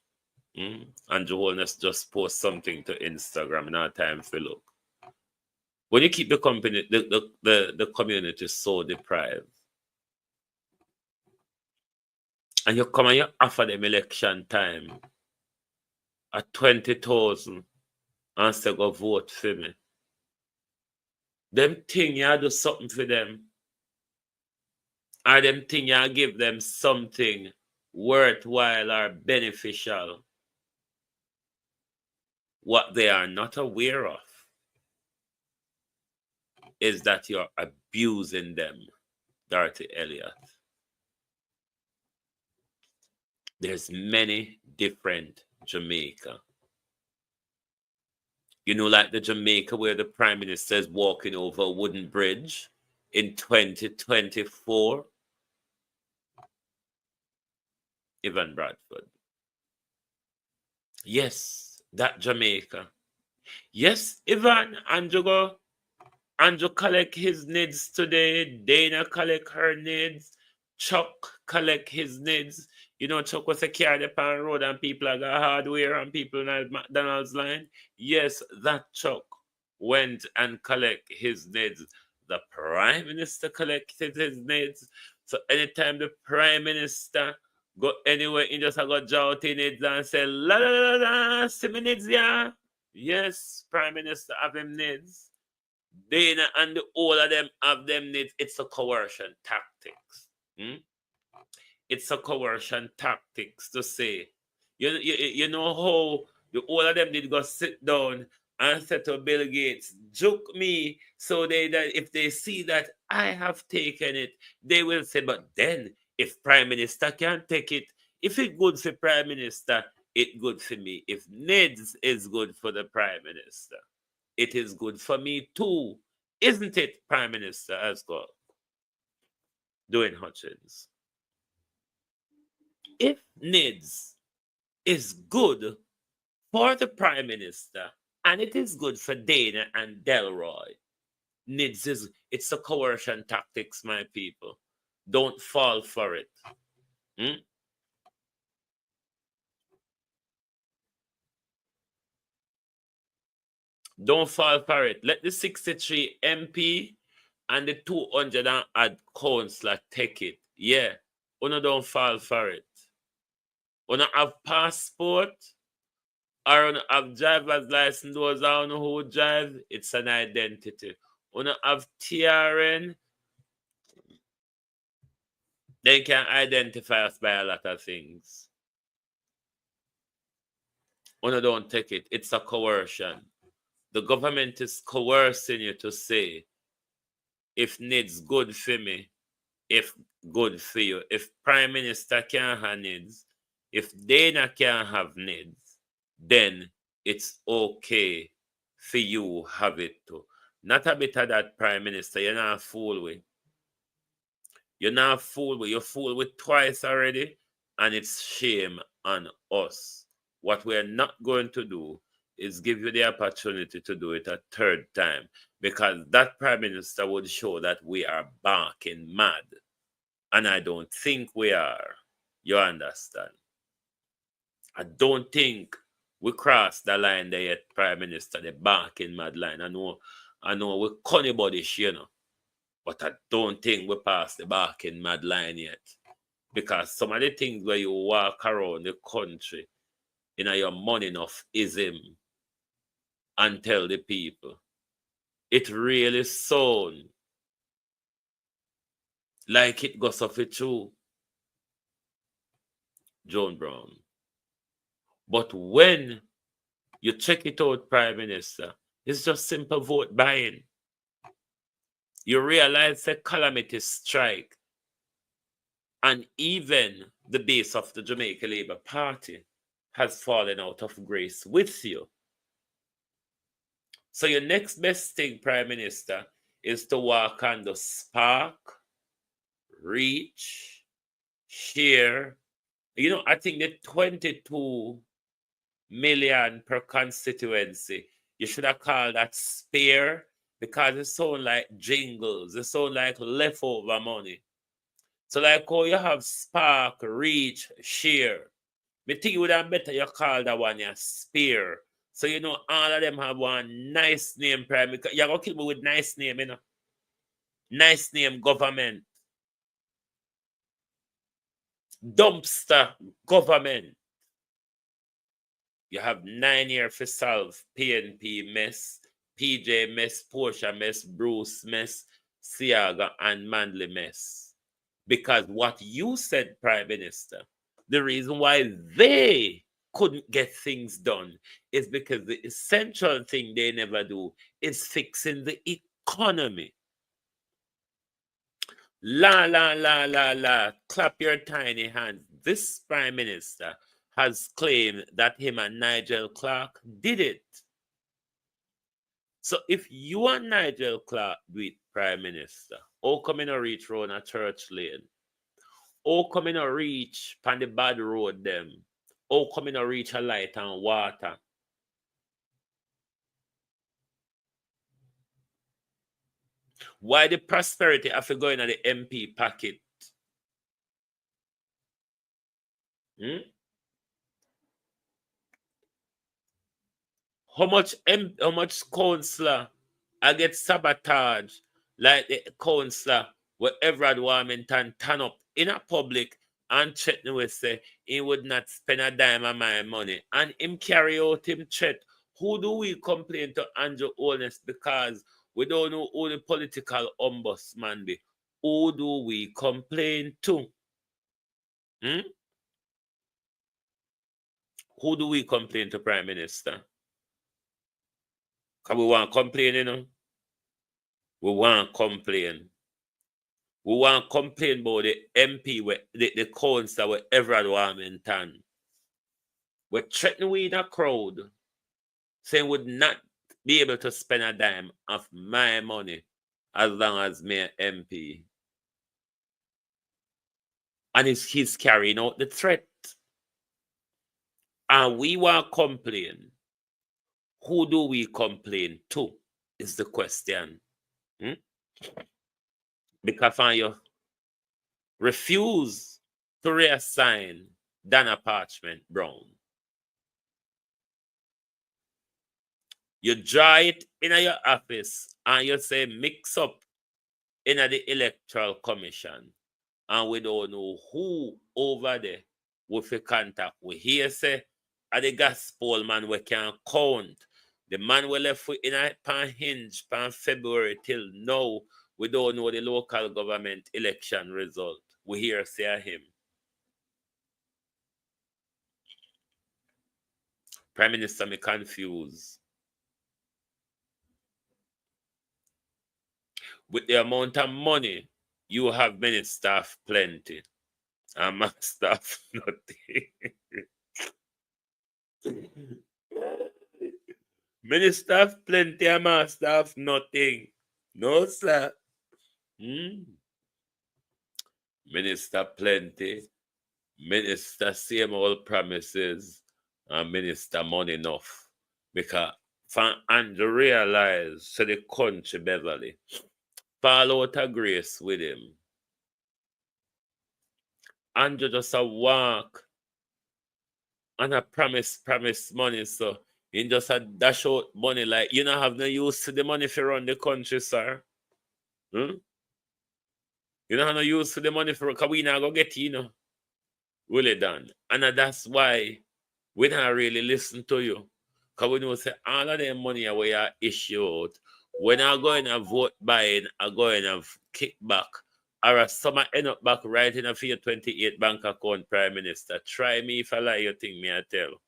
and Johannes just post something to Instagram, no time for look. When you keep the community so deprived, and you come and you offer them election time at 20,000 and say go vote for me. Them thing you do something for them. Or them thing you give them something worthwhile or beneficial. What they are not aware of is that you're abusing them, Dorothy Elliott. There's many different Jamaica. You know, like the Jamaica where the Prime Minister is walking over a wooden bridge in 2024. Ivan Bradford. Yes, that Jamaica. Yes, Ivan, Andrew collect his needs today. Dana collect her needs. Chuck collect his needs. You know, Chuck was a carry upon road and people are got hardware and people at McDonald's line. Yes, that Chuck went and collect his needs. The Prime Minister collected his needs. So anytime the Prime Minister Go anywhere in just a go jout in it and say, la la la la, see me needs, yeah. Yes, Prime Minister have them needs. Dana and the all of them have them needs. It's a coercion tactics. Hmm? It's a coercion tactics to say, you know how the all of them did go sit down and say to Bill Gates, juke me, so that if they see that I have taken it, they will say, but then if Prime Minister can take it, if it good for Prime Minister, it good for me. If Ned's is good for the Prime Minister, it is good for me too. Isn't it, Prime Minister, as well? Doing Hutchins. If NIDS is good for the Prime Minister and it is good for Dana and Delroy, NIDS is, it's a coercion tactics, my people. Don't fall for it. Hmm? Don't fall for it. Let the 63 MP and the 200 and add councillor take it. Yeah. Una don't fall for it. Una have passport or una have driver's license. Those are who drive. It's an identity. Una have TRN. They can identify us by a lot of things. Una don't take it. It's a coercion. The government is coercing you to say, if needs good for me, if good for you. If Prime Minister can't have needs, if Dana can't have needs, then it's okay for you have it too. Not a bit of that, Prime Minister. You're not a fool with. You're not a fool with. You're fool with twice already, and it's shame on us. What we're not going to do is give you the opportunity to do it a third time, because that Prime Minister would show that we are barking mad. And I don't think we are. You understand? I don't think we crossed the line there yet, Prime Minister, the barking mad line. I know we're corny bodies, you know. But I don't think we passed the barking mad line yet. Because some of the things where you walk around the country, you know, your money enough ism and tell the people, it really sound like it goes off it true. John Brown. But when you check it out, Prime Minister, it's just simple vote buying. You realize the calamity strike, and even the base of the Jamaica Labour Party has fallen out of grace with you. So your next best thing, Prime Minister, is to walk on the spark, reach, share. You know, I think the 22 million per constituency, you should have called that spare, because it sound like jingles, it sound like leftover money. So like how you have spark, reach, share. Me think it would have better you call that one your spare. So you know all of them have one nice name, Prime. You're gonna kill me with nice name, you know. Nice name government. Dumpster government. You have 9 years to solve PNP mess, PJ mess, Portia mess, Bruce mess, Siaga and Manley mess. Because what you said, Prime Minister, the reason why they couldn't get things done is because the essential thing they never do is fixing the economy. La, la, la, la, la. Clap your tiny hands. This Prime Minister has claimed that him and Nigel Clark did it. So if you and Nigel Clark do it, Prime Minister, how come you not reach round a church lane? How come you not reach on the bad road them? How come you not reach a light and water? Why the prosperity have to go in the MP packet? How much councillor I get sabotaged like the councillor where Everard Warmington turn up in a public And Chetney will say he would not spend a dime of my money. And him carry out him Chet. Who do we complain to Andrew Holness because we don't know who the political ombudsman be? Who do we complain to? Hmm? Who do we complain to, Prime Minister? Because we want to complain, you know? We want to complain. We want to complain about the MP, the council, wherever at Warmington. We're threatening we in a crowd, saying would not be able to spend a dime of my money as long as me MP. And he's carrying out the threat. And we want to complain. Who do we complain to? Is the question. Hmm? Because you refuse to reassign Dana Parchment Brown. You draw it in your office and you say mix up in the Electoral Commission. And we don't know who over there with a contact. We hear say at the gospel man we can count. The man we left in a pan hinge pan February till now. We don't know the local government election result. We hear say him. Prime Minister, me confused. With the amount of money, you have many staff plenty. And my staff nothing. Many staff plenty and my staff nothing. No, sir. Minister plenty. Minister same old promises. And minister money enough. Because Andrew realize so the country Beverly fall out of grace with him. Andrew just a walk and a promise money, so he just a dash out money like you don't have no use to the money if you run the country, sir. You don't have no use to the money for because we not go get you know. Really done. And that's why we don't really listen to you. Because we know say all of them money we are issued. When I go in a vote buying, I go in a kickback. Or some end up back right in a 428 bank account, Prime Minister. Try me if I lie, you think me I tell.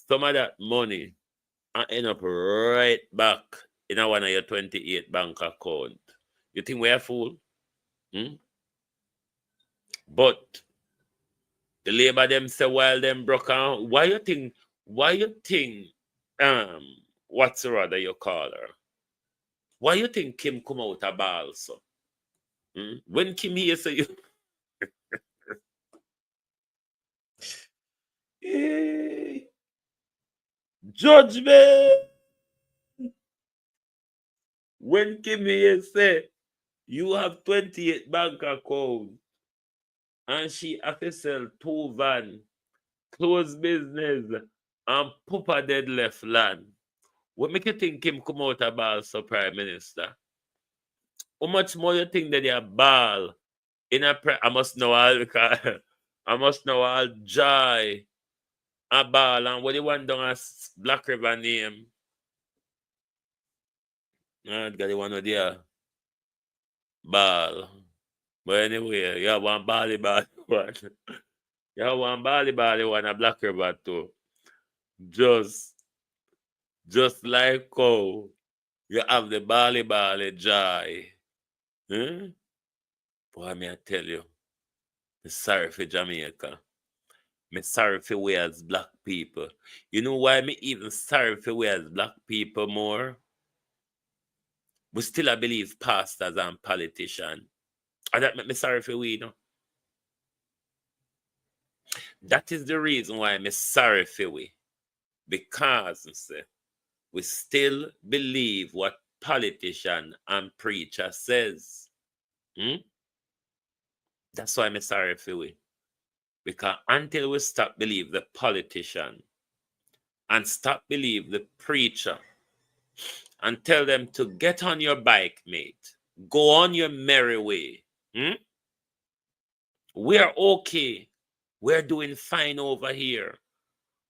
Some of that money I end up right back in a one of your 28 bank account. You think we're a fool? But the labor them say while them broke out, why you think what's the rather you call her? Why you think Kim come out a ball so? When Kim here say you judgment. When Kim here say you have 28 bank accounts and she have to sell 2 van, close business, and Papa dead left land. What make you think Kim come out a ball so, Prime Minister? How much more you think that they are ball in a I must know all because I must know all joy a ball and what they want down as Black River name. Got the one with the ball. But anyway, you have one bally one. You have one bally one a Black River too. Just like how you have the bally joy. Boy, may I tell you, I'm sorry for Jamaica. I'm sorry for we as black people. You know why me even sorry for we as black people more? We still I believe pastors and politicians. And that make me sorry for we, you know. That is the reason why I'm sorry for we. Because we still believe what politician and preacher says. That's why I'm sorry for we. Because until we stop believe the politician and stop believe the preacher and tell them to get on your bike, mate, go on your merry way, We are okay. We're doing fine over here.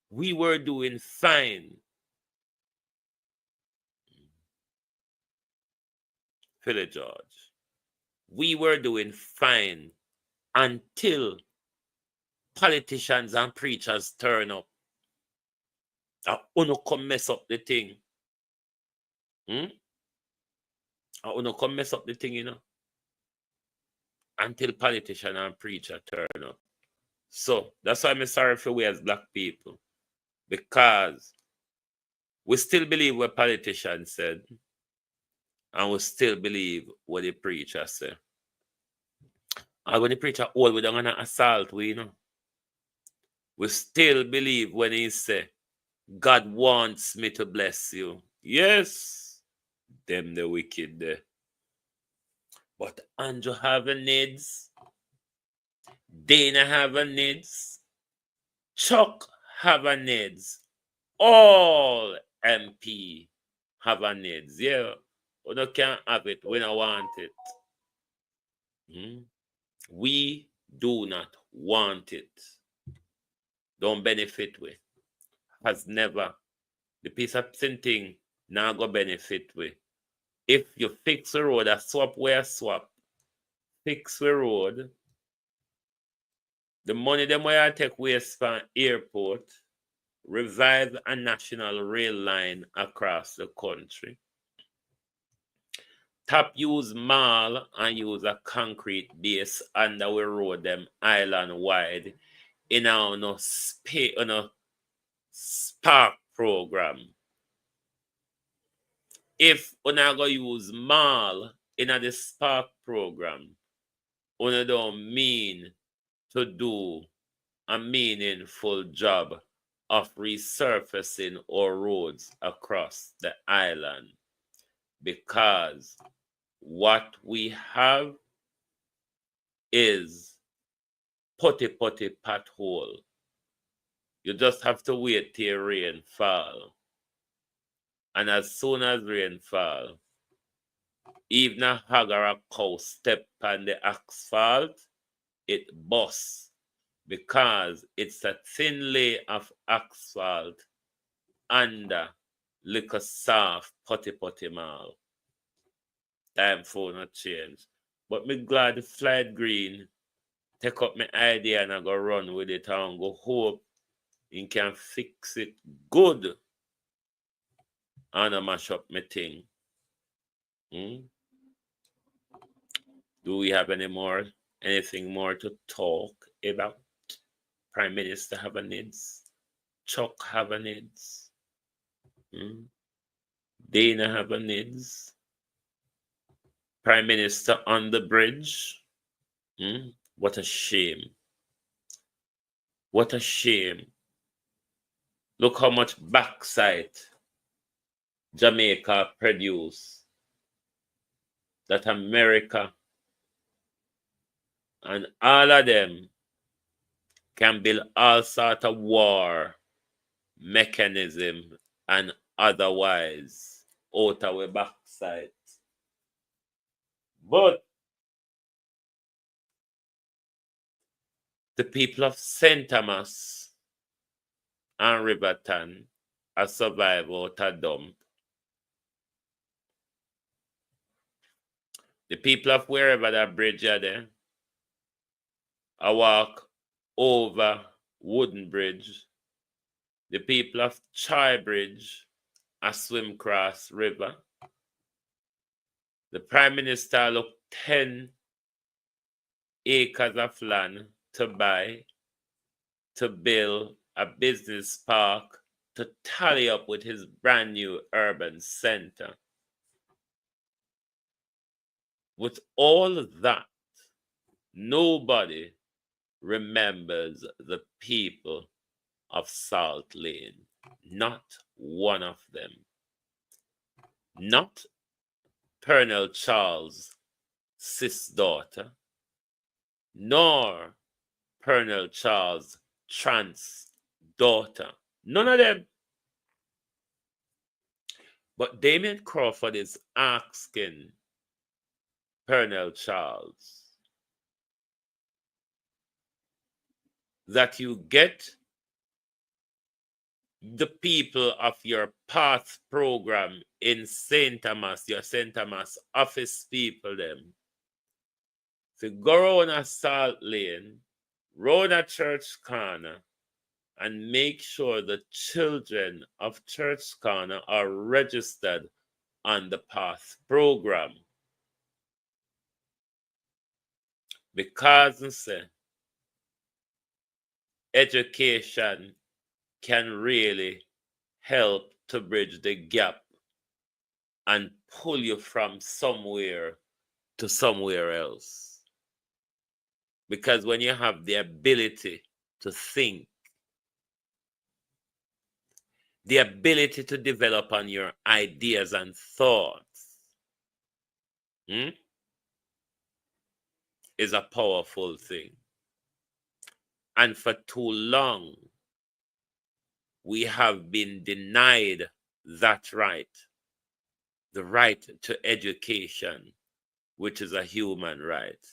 We were doing fine. Philly George. We were doing fine until politicians and preachers turn up. Uno come mess up the thing. Uno come mess up the thing, you know. Until politician and preacher turn up. So that's why I'm sorry for we as black people. Because we still believe what politicians said. And we still believe what the preacher said. And when the preacher all we don't gonna assault we, you know. We still believe when he say, God wants me to bless you. Yes, them the wicked there. But Andrew have a needs. Dana have a needs. Chuck have a needs. All MP have a needs. Yeah, we don't can't have it. We don't want it. We do not want it. Don't benefit with. Has never. The piece of thing now go benefit with. If you fix the road, a swap where swap. Fix the road. The money them where I take waste from airport, revive a national rail line across the country. Tap use mall and use a concrete base under we road them island wide in our no spark program. If we not go use mall in the spark program, we don't mean to do a meaningful job of resurfacing our roads across the island, because what we have is putty pothole. You just have to wait till rain fall. And as soon as rain fall, even a hog or a cow step on the asphalt, it busts, because it's a thin layer of asphalt under little soft putty mall. Time for not change. But me glad the flight green take up my idea and I go run with it and go hope he can fix it good and I mash up my thing. Do we have anything more to talk about? Prime Minister have a needs. Chuck have a needs. Dana have a needs. Prime Minister on the bridge. What a shame. What a shame. Look how much backside Jamaica produce. That America and all of them can build all sort of war mechanism and otherwise out of our backside. But the people of St. Thomas and Riverton are survived out of dump. The people of wherever that bridge are there, I walk over Wooden Bridge. The people of Chai Bridge I swim across river. The Prime Minister looked 10 acres of land to buy, to build a business park, to tally up with his brand new urban center. With all of that, nobody remembers the people of Salt Lane. Not one of them. Not Colonel Charles' sis daughter, nor Colonel Charles' trans daughter. None of them. But Damien Crawford is asking Colonel Charles, that you get the people of your path program in St. Thomas, your St. Thomas office people them, to go around a Salt Lane, round a Church Corner, and make sure the children of Church Corner are registered on the path program. Because say, education can really help to bridge the gap and pull you from somewhere to somewhere else. Because when you have the ability to think, the ability to develop on your ideas and thoughts is a powerful thing. And for too long, we have been denied that right, the right to education, which is a human right.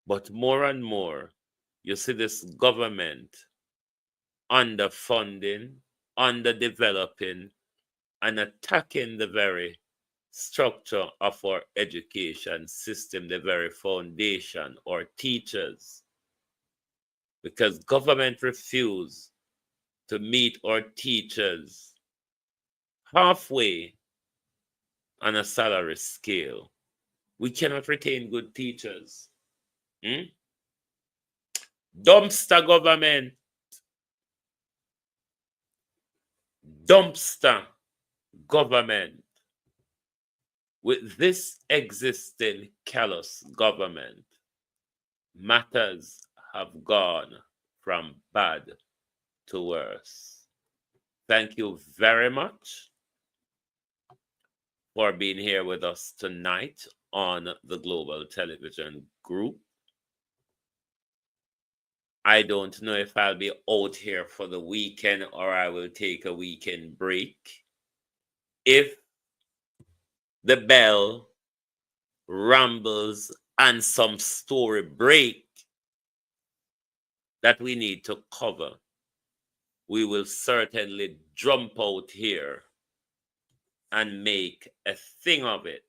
But more and more, you see this government underfunding, underdeveloping, and attacking the very structure of our education system, the very foundation, or teachers. Because government refuse to meet our teachers halfway on a salary scale. We cannot retain good teachers. Dumpster government. Dumpster government. With this existing callous government, matters have gone from bad to worse. Thank you very much for being here with us tonight on the Global Television Group. I don't know if I'll be out here for the weekend or I will take a weekend break. If the bell rumbles and some story break that we need to cover, we will certainly jump out here and make a thing of it.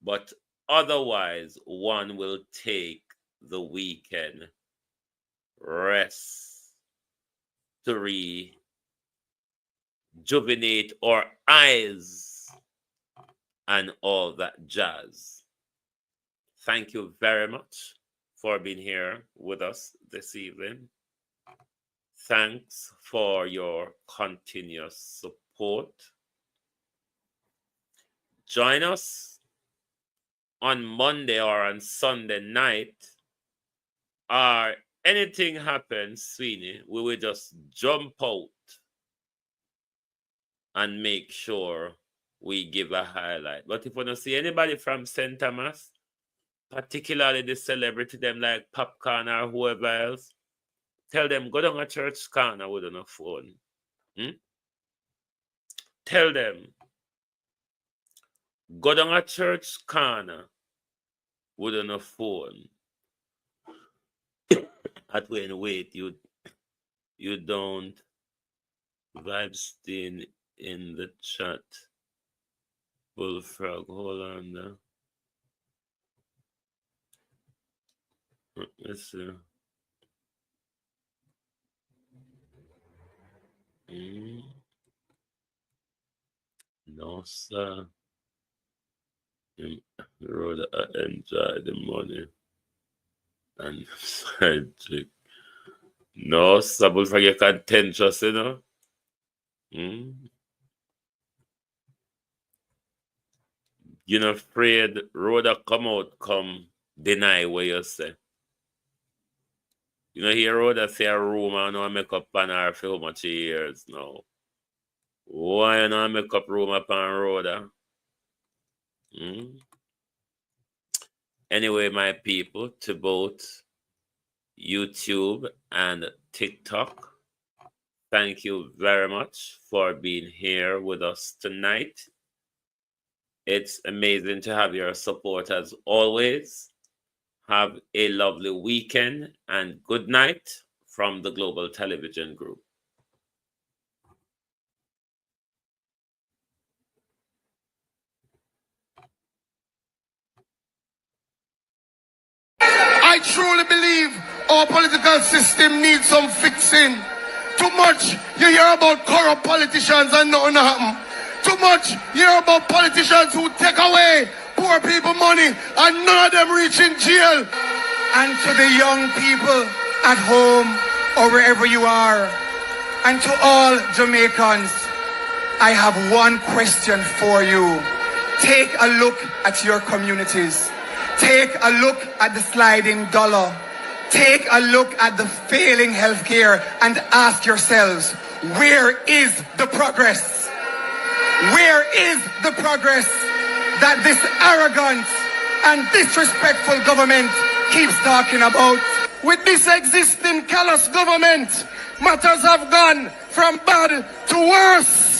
But otherwise, one will take the weekend rest to rejuvenate our eyes and all that jazz. Thank you very much for being here with us this evening. Thanks for your continuous support. Join us on Monday or on Sunday night, or anything happens, Sweeney, we will just jump out and make sure we give a highlight. But if we don't see anybody from St. Thomas, particularly the celebrity, them like Popcorn or whoever else, tell them, go down a Church Corner with a phone. Tell them, go down a Church Corner with a phone. At when wait, you don't vibe stain in the chat. Bullfrog, hold on now. Let's see. No, sir. Rather enjoy the money and side chick. No, sir, Bullfrog, you contentious, you know. You're not afraid Rhoda come out, come deny what you say. You know, hear Rhoda say a rumor, I know I make up on her for how much years now. Why you know I make up rumor upon Rhoda? Anyway, my people, to both YouTube and TikTok, thank you very much for being here with us tonight. It's amazing to have your support as always. Have a lovely weekend and good night from the Global Television Group. I truly believe our political system needs some fixing. Too much you hear about corrupt politicians and nothing happen. Too much you hear about politicians who take away poor people money and none of them reach in jail. And to the young people at home or wherever you are, and to all Jamaicans, I have one question for you. Take a look at your communities. Take a look at the sliding dollar. Take a look at the failing healthcare and ask yourselves, where is the progress? Where is the progress that this arrogant and disrespectful government keeps talking about? With this existing callous government, matters have gone from bad to worse.